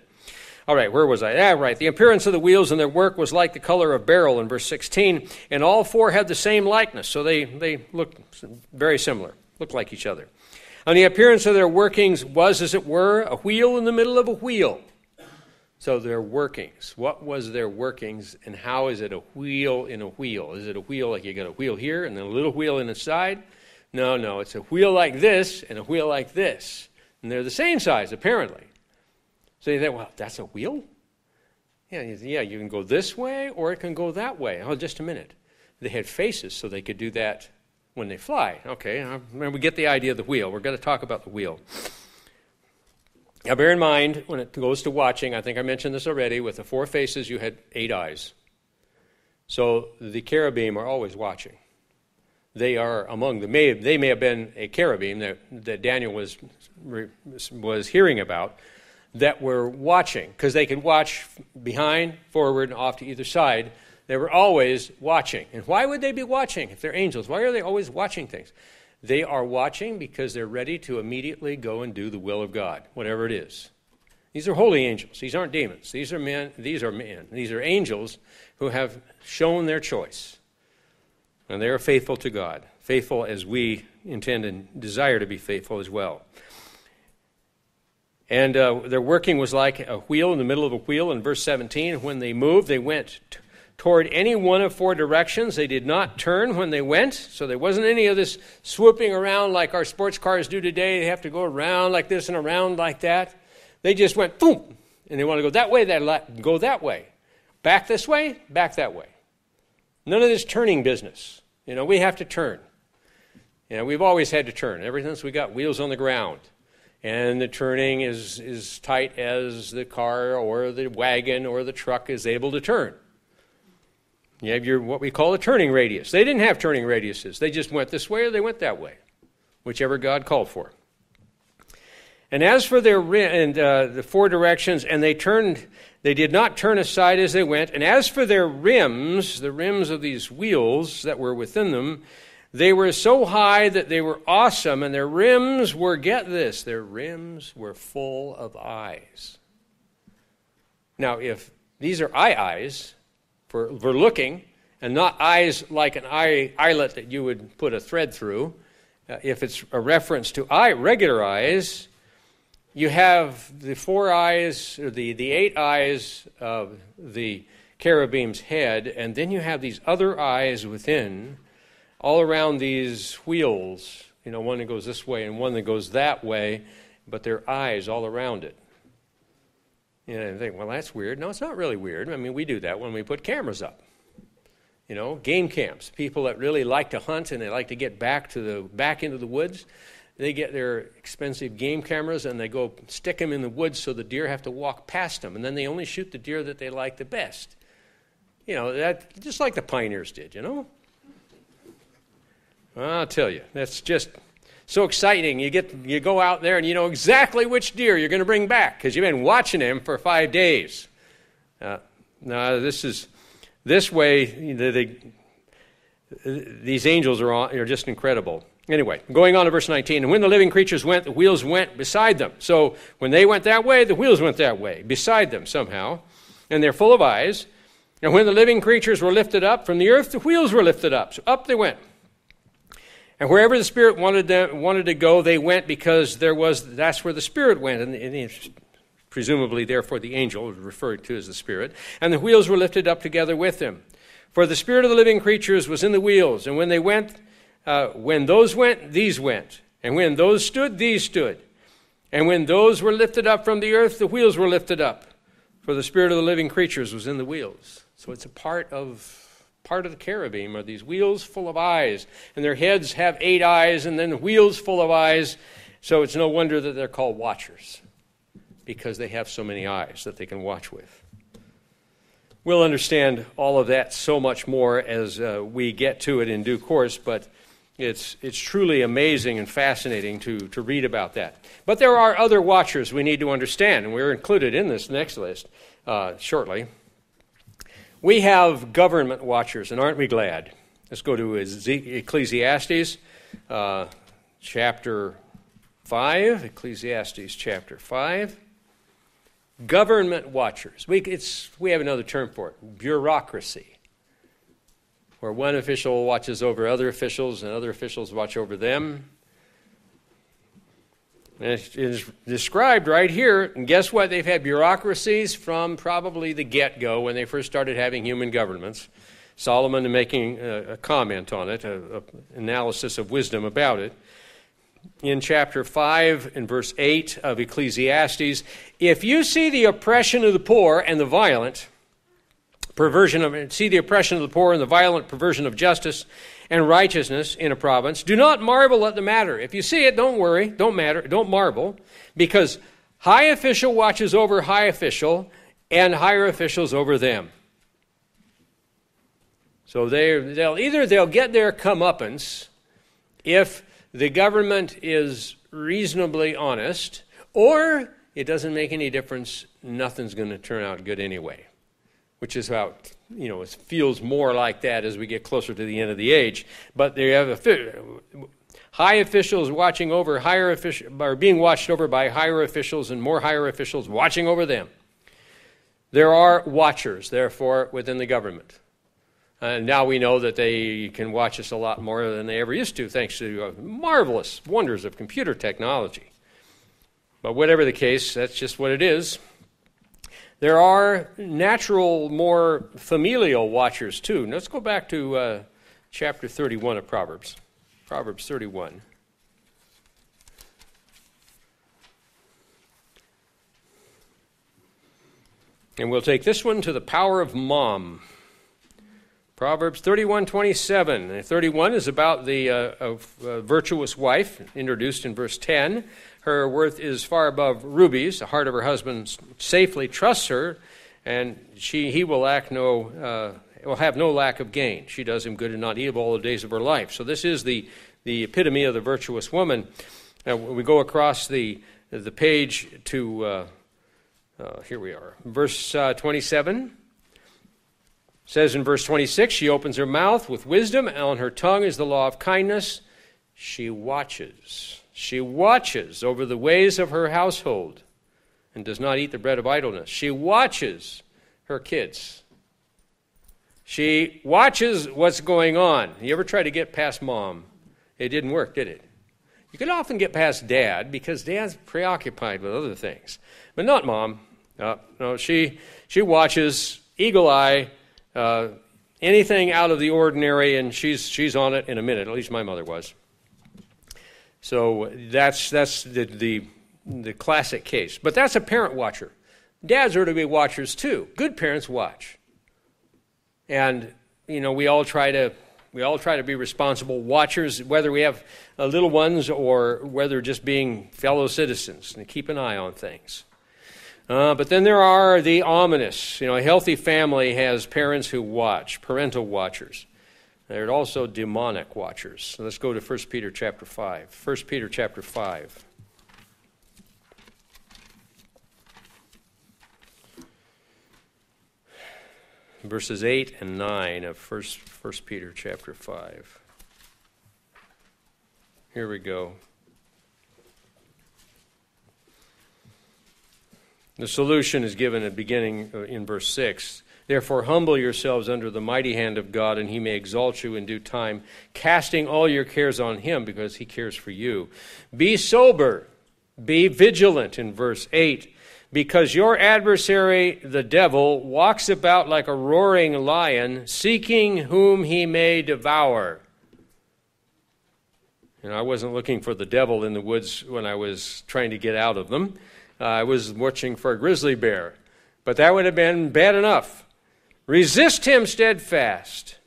[SPEAKER 1] All right, where was I? Right. The appearance of the wheels and their work was like the color of beryl in verse 16, and all four had the same likeness, so they look very similar, look like each other. And the appearance of their workings was, as it were, a wheel in the middle of a wheel. So their workings. What was their workings, and how is it a wheel in a wheel? Is it a wheel like you got a wheel here and then a little wheel in the side? No, it's a wheel like this and a wheel like this. And they're the same size, apparently. So you think, well, that's a wheel? Yeah, you can go this way or it can go that way. Oh, just a minute. They had faces so they could do that when they fly. Okay, we get the idea of the wheel. We're going to talk about the wheel. Now, bear in mind, when it goes to watching, I think I mentioned this already, with the four faces, you had 8 eyes. So the cherubim are always watching. They are among they may have been a cherubim that Daniel was hearing about, that were watching, because they could watch behind, forward, and off to either side. They were always watching. And why would they be watching if they're angels? Why are they always watching things? They are watching because they're ready to immediately go and do the will of God, whatever it is. These are holy angels. These aren't demons. These are men. These are angels who have shown their choice. And they are faithful to God, faithful as we intend and desire to be faithful as well. And their working was like a wheel in the middle of a wheel in verse 17. When they moved, they went toward any one of four directions. They did not turn when they went. So there wasn't any of this swooping around like our sports cars do today. They have to go around like this and around like that. They just went, boom, and they want to go that way, go that way. Back this way, back that way. None of this turning business. We have to turn. We've always had to turn, ever since we got wheels on the ground. And the turning is tight as the car or the wagon or the truck is able to turn. You have what we call a turning radius. They didn't have turning radiuses. They just went this way or they went that way, whichever God called for. And as for the four directions, and they did not turn aside as they went. And as for their rims, the rims of these wheels that were within them, they were so high that they were awesome, and their rims were, get this, their rims were full of eyes. Now, if these are eyes for looking, and not eyes like an eyelet that you would put a thread through, if it's a reference to regular eyes, you have the four eyes, or the 8 eyes of the cherubim's head, and then you have these other eyes within, all around these wheels, one that goes this way and one that goes that way, but they're eyes all around it. And think, well, that's weird. No, it's not really weird. I mean, we do that when we put cameras up. Game camps, people that really like to hunt and they like to get back into the woods, they get their expensive game cameras and they go stick them in the woods so the deer have to walk past them, and then they only shoot the deer that they like the best. That just like the pioneers did, I'll tell you, that's just so exciting. You go out there and you know exactly which deer you're going to bring back because you've been watching him for 5 days. Now this way. These angels are just incredible. Anyway, going on to verse 19. And when the living creatures went, the wheels went beside them. So when they went that way, the wheels went that way, beside them somehow. And they're full of eyes. And when the living creatures were lifted up from the earth, the wheels were lifted up. So up they went. And wherever the Spirit wanted to go, they went, because that's where the Spirit went. And presumably, therefore, the angel referred to as the Spirit. And the wheels were lifted up together with them. For the spirit of the living creatures was in the wheels. And when they went, when those went, these went. And when those stood, these stood. And when those were lifted up from the earth, the wheels were lifted up. For the spirit of the living creatures was in the wheels. So it's a part of the cherubim are these wheels full of eyes. And their heads have 8 eyes, and then the wheels full of eyes. So it's no wonder that they're called watchers, because they have so many eyes that they can watch with. We'll understand all of that so much more as we get to it in due course, but it's truly amazing and fascinating to read about that. But there are other watchers we need to understand, and we're included in this next list shortly. We have government watchers, and aren't we glad? Let's go to Ecclesiastes chapter 5. Ecclesiastes chapter 5. Government watchers. We have another term for it, bureaucracy, where one official watches over other officials and other officials watch over them. And it is described right here, and guess what? They've had bureaucracies from probably the get-go when they first started having human governments. Solomon making a comment on it, an analysis of wisdom about it. In chapter 5 and verse 8 of Ecclesiastes, if you see the oppression of the poor and the violent perversion of the violent perversion of justice and righteousness in a province, do not marvel at the matter. If you see it, don't worry, don't marvel, because high official watches over high official, and higher officials over them. So they'll get their comeuppance if the government is reasonably honest, or it doesn't make any difference, nothing's going to turn out good anyway, which is how, it feels more like that as we get closer to the end of the age. But they have high officials watching over higher officials, are being watched over by higher officials and more higher officials watching over them. There are watchers, therefore, within the government. And now we know that they can watch us a lot more than they ever used to, thanks to marvelous wonders of computer technology. But whatever the case, that's just what it is. There are natural, more familial watchers too. Now let's go back to chapter 31 of Proverbs. Proverbs 31. And we'll take this one to the power of mom. Proverbs 31:27. 31 is about the virtuous wife, introduced in verse 10. Her worth is far above rubies. The heart of her husband safely trusts her, and he will have no lack of gain. She does him good and not evil all the days of her life. So this is the epitome of the virtuous woman. We go across the page to here we are, verse 27. Says in verse 26, she opens her mouth with wisdom, and on her tongue is the law of kindness. She watches over the ways of her household and does not eat the bread of idleness. She watches her kids. She watches what's going on. You ever try to get past mom? It didn't work, did it? You could often get past dad because dad's preoccupied with other things. But not mom. No, she watches, eagle eye, anything out of the ordinary, and she's on it in a minute. At least my mother was. So that's the classic case. But that's a parent watcher. Dads are to be watchers too. Good parents watch. And we all try to be responsible watchers, whether we have little ones or whether just being fellow citizens, and keep an eye on things. But then there are the ominous. A healthy family has parents who watch, parental watchers. There are also demonic watchers. So let's go to 1 Peter chapter 5. 1 Peter chapter 5. Verses 8 and 9 of 1 Peter chapter 5. Here we go. The solution is given at beginning in verse 6. Therefore, humble yourselves under the mighty hand of God, and he may exalt you in due time, casting all your cares on him, because he cares for you. Be sober, be vigilant, in verse 8, because your adversary, the devil, walks about like a roaring lion, seeking whom he may devour. I wasn't looking for the devil in the woods when I was trying to get out of them. I was watching for a grizzly bear, but that would have been bad enough. Resist him steadfast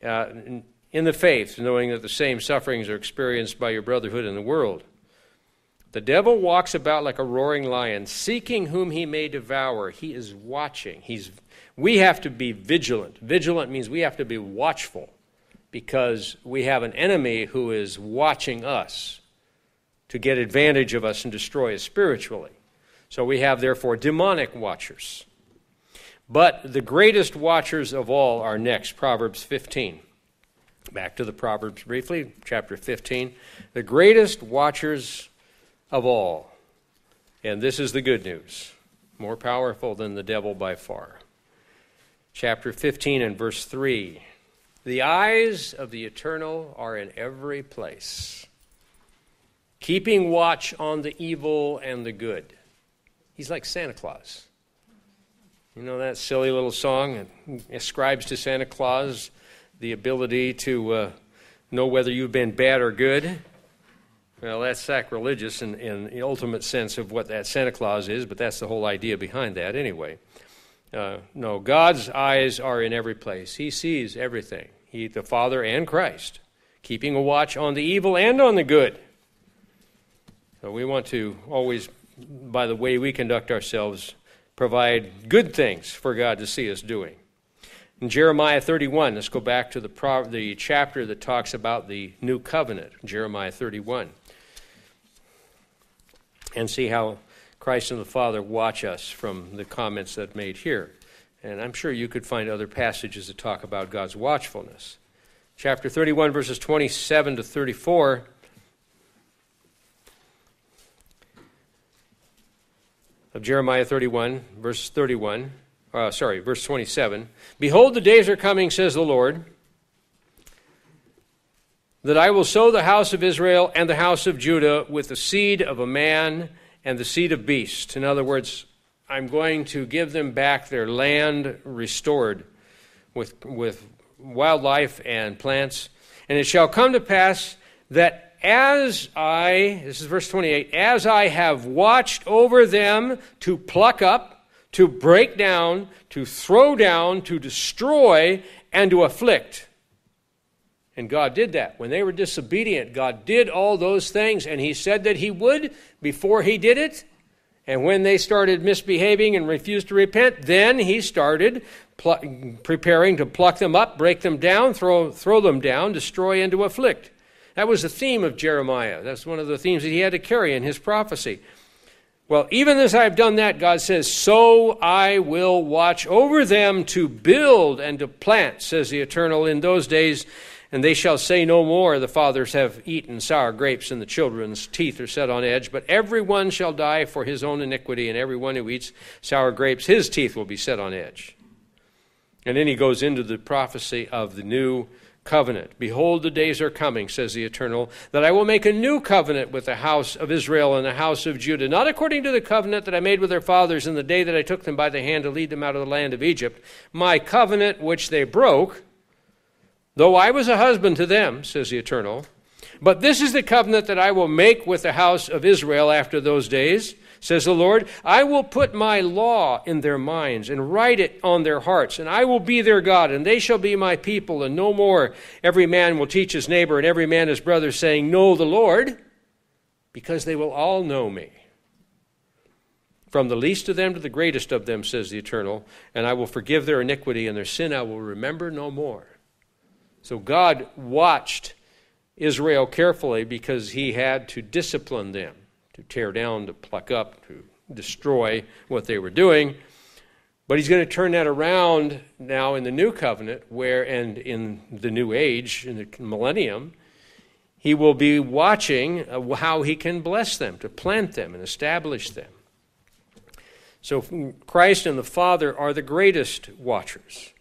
[SPEAKER 1] in the faith, knowing that the same sufferings are experienced by your brotherhood in the world. The devil walks about like a roaring lion, seeking whom he may devour. He is watching. We have to be vigilant. Vigilant means we have to be watchful, because we have an enemy who is watching us to get advantage of us and destroy us spiritually. So we have, therefore, demonic watchers. But the greatest watchers of all are next, Proverbs 15. Back to the Proverbs briefly, chapter 15. The greatest watchers of all. And this is the good news. More powerful than the devil by far. Chapter 15 and verse 3. The eyes of the eternal are in every place, keeping watch on the evil and the good. He's like Santa Claus. You know that silly little song that ascribes to Santa Claus the ability to know whether you've been bad or good? Well, that's sacrilegious in the ultimate sense of what that Santa Claus is, but that's the whole idea behind that anyway. No, God's eyes are in every place. He sees everything. He, the Father and Christ, keeping a watch on the evil and on the good. So we want to always, by the way we conduct ourselves, provide good things for God to see us doing. In Jeremiah 31, let's go back to the chapter that talks about the new covenant, Jeremiah 31, and see how Christ and the Father watch us from the comments that are made here. And I'm sure you could find other passages that talk about God's watchfulness. Chapter 31, verses 27 to 34. Of Jeremiah 31, verse 27. Behold, the days are coming, says the Lord, that I will sow the house of Israel and the house of Judah with the seed of a man and the seed of beast. In other words, I'm going to give them back their land restored with wildlife and plants. And it shall come to pass that this is verse 28, as I have watched over them to pluck up, to break down, to throw down, to destroy, and to afflict. And God did that. When they were disobedient, God did all those things, and he said that he would before he did it. And when they started misbehaving and refused to repent, then he started preparing to pluck them up, break them down, throw them down, destroy, and to afflict. That was the theme of Jeremiah. That's one of the themes that he had to carry in his prophecy. Well, even as I have done that, God says, so I will watch over them to build and to plant, says the Eternal, in those days. And they shall say no more, the fathers have eaten sour grapes and the children's teeth are set on edge. But everyone shall die for his own iniquity, and everyone who eats sour grapes, his teeth will be set on edge. And then he goes into the prophecy of the new covenant. Behold, the days are coming, says the Eternal, that I will make a new covenant with the house of Israel and the house of Judah, not according to the covenant that I made with their fathers in the day that I took them by the hand to lead them out of the land of Egypt, my covenant which they broke, though I was a husband to them, says the Eternal. But this is the covenant that I will make with the house of Israel after those days, says the Lord. I will put my law in their minds and write it on their hearts, and I will be their God, and they shall be my people, and no more every man will teach his neighbor and every man his brother, saying, know the Lord, because they will all know me. From the least of them to the greatest of them, says the Eternal, and I will forgive their iniquity, and their sin I will remember no more. So God watched Israel carefully because he had to discipline them, to tear down, to pluck up, to destroy what they were doing. But he's going to turn that around now in the new covenant, and in the new age, in the millennium, he will be watching how he can bless them, to plant them and establish them. So Christ and the Father are the greatest watchers.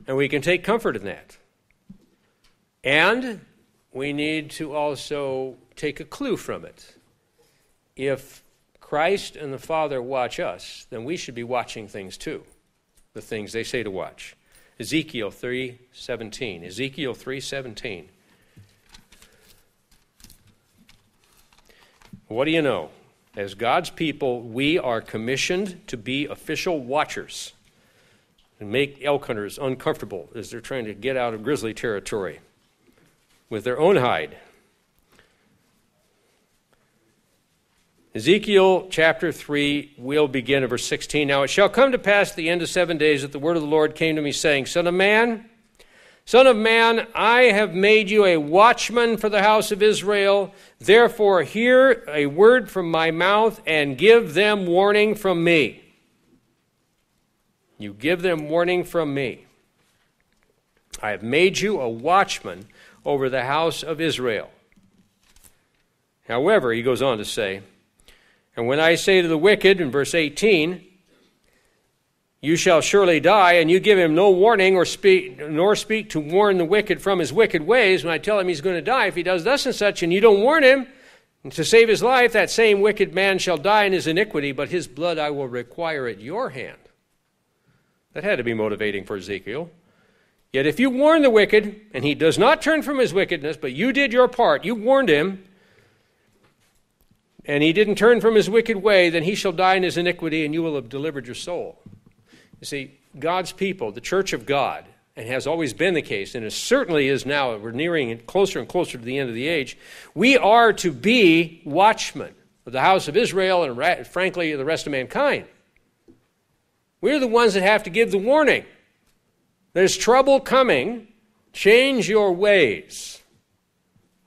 [SPEAKER 1] And we can take comfort in that. And we need to also take a clue from it. If Christ and the Father watch us, then we should be watching things too, the things they say to watch. Ezekiel 3:17. Ezekiel 3:17. What do you know? As God's people, we are commissioned to be official watchers and make elk hunters uncomfortable as they're trying to get out of grizzly territory with their own hide. Ezekiel chapter 3, we'll begin at verse 16. Now it shall come to pass at the end of 7 days that the word of the Lord came to me, saying, Son of man, I have made you a watchman for the house of Israel. Therefore hear a word from my mouth and give them warning from me. You give them warning from me. I have made you a watchman over the house of Israel. However, he goes on to say, and when I say to the wicked, in verse 18, you shall surely die, and you give him no warning nor speak to warn the wicked from his wicked ways, when I tell him he's going to die if he does thus and such, and you don't warn him to save his life, that same wicked man shall die in his iniquity, but his blood I will require at your hand. That had to be motivating for Ezekiel. Yet if you warn the wicked, and he does not turn from his wickedness, but you did your part, you warned him, and he didn't turn from his wicked way, then he shall die in his iniquity, and you will have delivered your soul. You see, God's people, the church of God, and has always been the case, and it certainly is now, we're nearing closer and closer to the end of the age, we are to be watchmen of the house of Israel and, frankly, the rest of mankind. We're the ones that have to give the warning. There's trouble coming. Change your ways.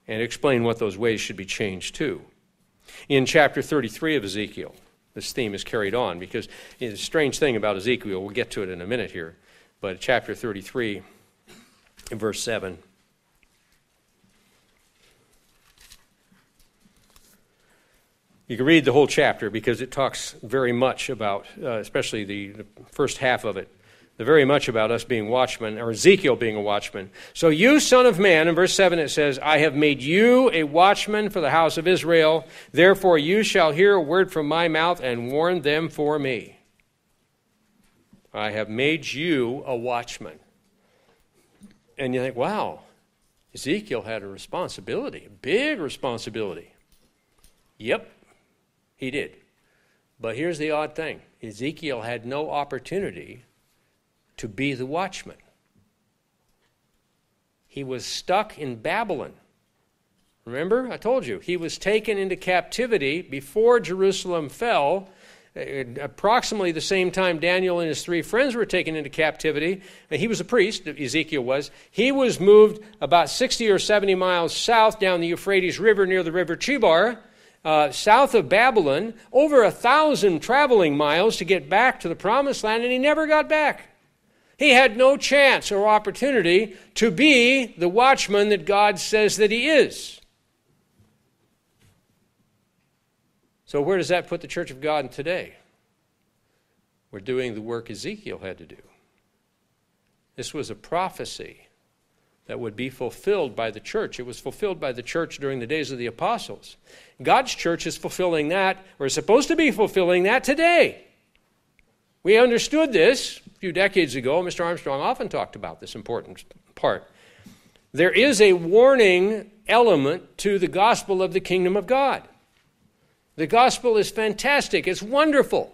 [SPEAKER 1] And explain what those ways should be changed to. In chapter 33 of Ezekiel, this theme is carried on because it's a strange thing about Ezekiel. We'll get to it in a minute here. But chapter 33, in verse 7. You can read the whole chapter because it talks very much about, especially the first half of it, very much about us being watchmen, or Ezekiel being a watchman. So you, son of man, in verse 7 it says, I have made you a watchman for the house of Israel. Therefore you shall hear a word from my mouth and warn them for me. I have made you a watchman. And you think, wow, Ezekiel had a responsibility, a big responsibility. Yep, he did. But here's the odd thing. Ezekiel had no opportunity to be the watchman. He was stuck in Babylon. Remember? I told you. He was taken into captivity before Jerusalem fell, approximately the same time Daniel and his 3 friends were taken into captivity. He was a priest, Ezekiel was. He was moved about 60 or 70 miles south down the Euphrates River near the river Chebar, south of Babylon, over 1,000 traveling miles to get back to the promised land, and he never got back. He had no chance or opportunity to be the watchman that God says that he is. So where does that put the Church of God today? We're doing the work Ezekiel had to do. This was a prophecy that would be fulfilled by the church. It was fulfilled by the church during the days of the apostles. God's church is fulfilling that, or is supposed to be fulfilling that today. We understood this a few decades ago. Mr. Armstrong often talked about this important part. There is a warning element to the gospel of the kingdom of God. The gospel is fantastic. It's wonderful.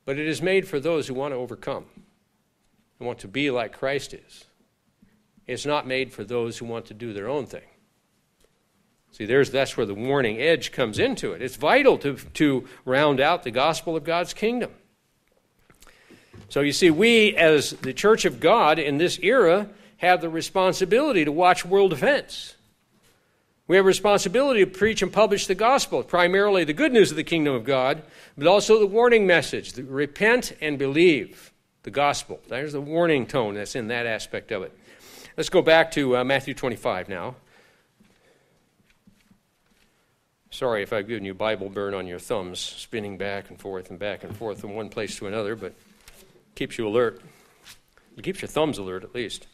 [SPEAKER 1] But it is made for those who want to overcome, who want to be like Christ is. It's not made for those who want to do their own thing. See, that's where the warning edge comes into it. It's vital to round out the gospel of God's kingdom. So you see, we as the Church of God in this era have the responsibility to watch world events. We have a responsibility to preach and publish the gospel, primarily the good news of the kingdom of God, but also the warning message, the repent and believe the gospel. There's the warning tone that's in that aspect of it. Let's go back to Matthew 25 now. Sorry if I've given you Bible burn on your thumbs, spinning back and forth from one place to another, but it keeps you alert. It keeps your thumbs alert, at least.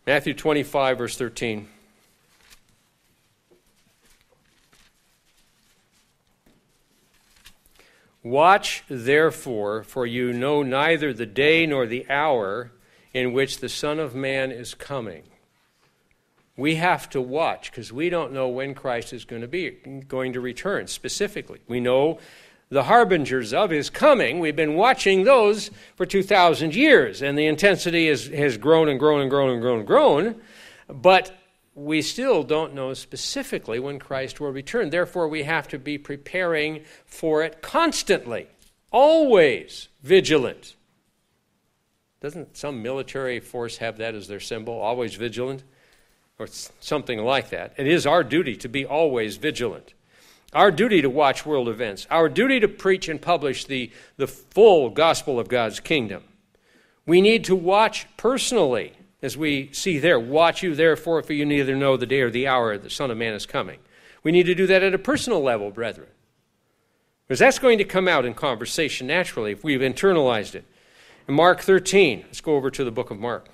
[SPEAKER 1] Matthew 25, verse 13. Watch, therefore, for you know neither the day nor the hour in which the Son of Man is coming. We have to watch because we don't know when Christ is going to return specifically. We know the harbingers of his coming. We've been watching those for 2,000 years, and the intensity has grown and grown and grown and grown and grown, but we still don't know specifically when Christ will return. Therefore, we have to be preparing for it constantly, always vigilant. Doesn't some military force have that as their symbol, always vigilant? Or something like that. It is our duty to be always vigilant. Our duty to watch world events. Our duty to preach and publish the full gospel of God's kingdom. We need to watch personally, as we see there. Watch you therefore, for you neither know the day or the hour the Son of Man is coming. We need to do that at a personal level, brethren. Because that's going to come out in conversation naturally if we've internalized it. In Mark 13, let's go over to the book of Mark.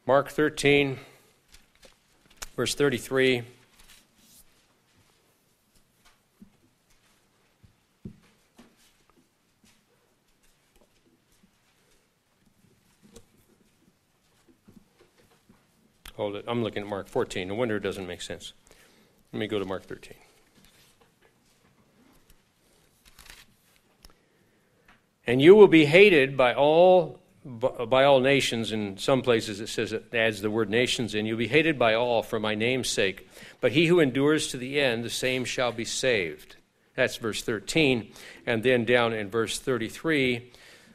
[SPEAKER 1] Mark 13, verse 33. Hold it. I'm looking at Mark 14. No wonder it doesn't make sense. Let me go to Mark 13. And you will be hated by all by all nations. In some places it says, it adds the word nations in. You'll be hated by all for my name's sake. But he who endures to the end, the same shall be saved. That's verse 13. And then down in verse 33,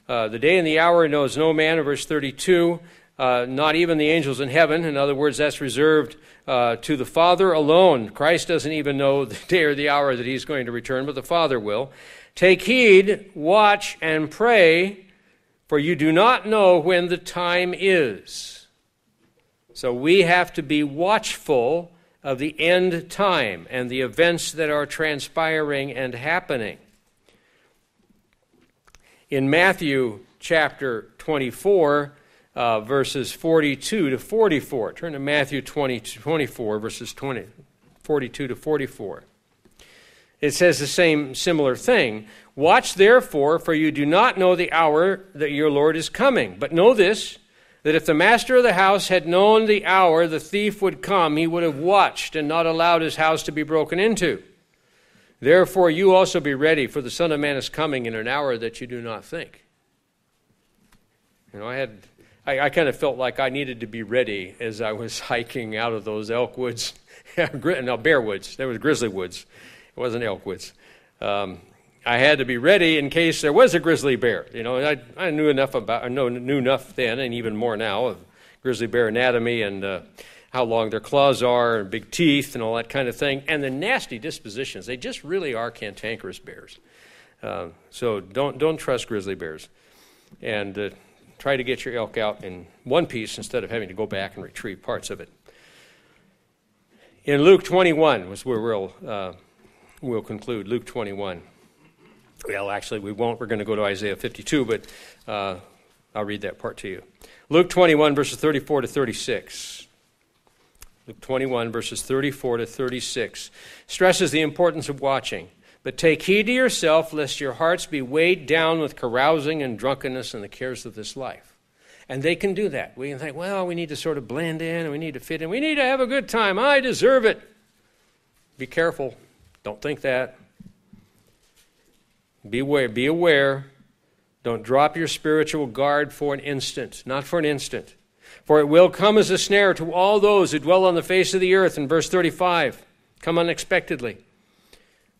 [SPEAKER 1] the day and the hour knows no man. In verse 32, not even the angels in heaven. In other words, that's reserved to the Father alone. Christ doesn't even know the day or the hour that he's going to return, but the Father will. Take heed, watch, and pray, for you do not know when the time is. So we have to be watchful of the end time and the events that are transpiring and happening. In Matthew chapter 24, verses 42 to 44. Turn to Matthew 24, verses 42 to 44. It says the similar thing. Watch therefore, for you do not know the hour that your Lord is coming. But know this, that if the master of the house had known the hour the thief would come, he would have watched and not allowed his house to be broken into. Therefore you also be ready, for the Son of Man is coming in an hour that you do not think. You know, I kind of felt like I needed to be ready as I was hiking out of those elk woods. No, bear woods. There was grizzly woods. It wasn't elk woods. I had to be ready in case there was a grizzly bear. You know, I knew enough then, and even more now, of grizzly bear anatomy and how long their claws are, and big teeth, and all that kind of thing, and the nasty dispositions. They just really are cantankerous bears. So don't trust grizzly bears, and try to get your elk out in one piece instead of having to go back and retrieve parts of it. In Luke 21 was where we'll conclude. Luke 21. Well, actually, we won't. We're going to go to Isaiah 52, but I'll read that part to you. Luke 21, verses 34 to 36. Luke 21, verses 34 to 36 stresses the importance of watching. But take heed to yourself, lest your hearts be weighed down with carousing and drunkenness and the cares of this life. And they can do that. We can think, well, we need to sort of blend in, and we need to fit in. We need to have a good time. I deserve it. Be careful. Don't think that. Be aware. Don't drop your spiritual guard for an instant. Not for an instant. For it will come as a snare to all those who dwell on the face of the earth. In verse 35, come unexpectedly.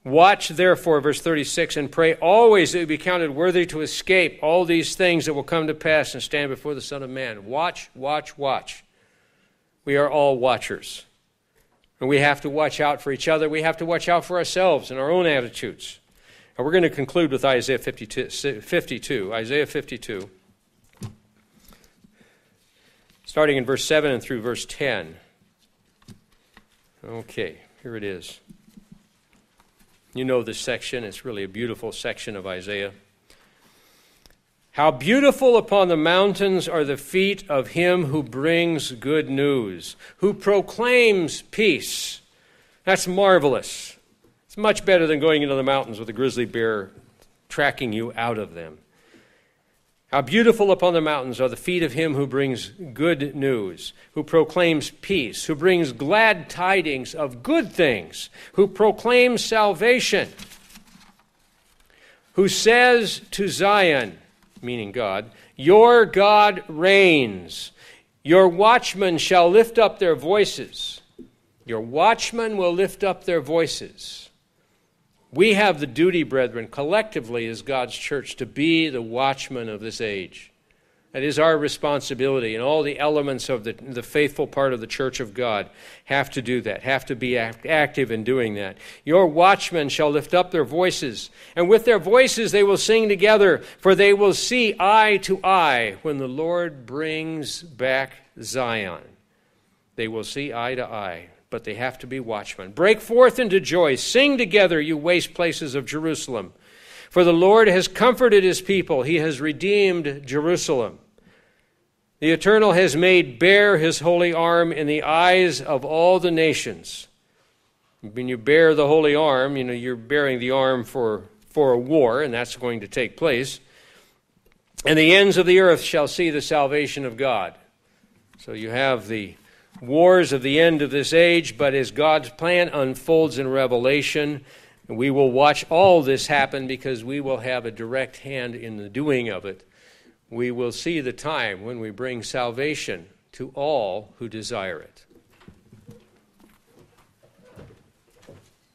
[SPEAKER 1] Watch, therefore, verse 36, and pray always that you be counted worthy to escape all these things that will come to pass and stand before the Son of Man. Watch, watch, watch. We are all watchers. And we have to watch out for each other. We have to watch out for ourselves and our own attitudes. And we're going to conclude with Isaiah 52. Isaiah 52. Starting in verse 7 and through verse 10. Okay, here it is. You know this section. It's really a beautiful section of Isaiah. How beautiful upon the mountains are the feet of him who brings good news, who proclaims peace. That's marvelous. It's much better than going into the mountains with a grizzly bear tracking you out of them. How beautiful upon the mountains are the feet of him who brings good news, who proclaims peace, who brings glad tidings of good things, who proclaims salvation, who says to Zion, meaning God, your God reigns. Your watchmen shall lift up their voices. Your watchmen will lift up their voices. We have the duty, brethren, collectively as God's church, to be the watchmen of this age. That is our responsibility, and all the elements of the faithful part of the church of God have to do that, have to be active in doing that. Your watchmen shall lift up their voices, and with their voices they will sing together, for they will see eye to eye when the Lord brings back Zion. They will see eye to eye. But they have to be watchmen. Break forth into joy. Sing together, you waste places of Jerusalem. For the Lord has comforted his people. He has redeemed Jerusalem. The Eternal has made bare his holy arm in the eyes of all the nations. When you bear the holy arm, you're bearing the arm for a war, and that's going to take place. And the ends of the earth shall see the salvation of God. So you have the wars of the end of this age, but as God's plan unfolds in Revelation, we will watch all this happen because we will have a direct hand in the doing of it we will see the time when we bring salvation to all who desire it.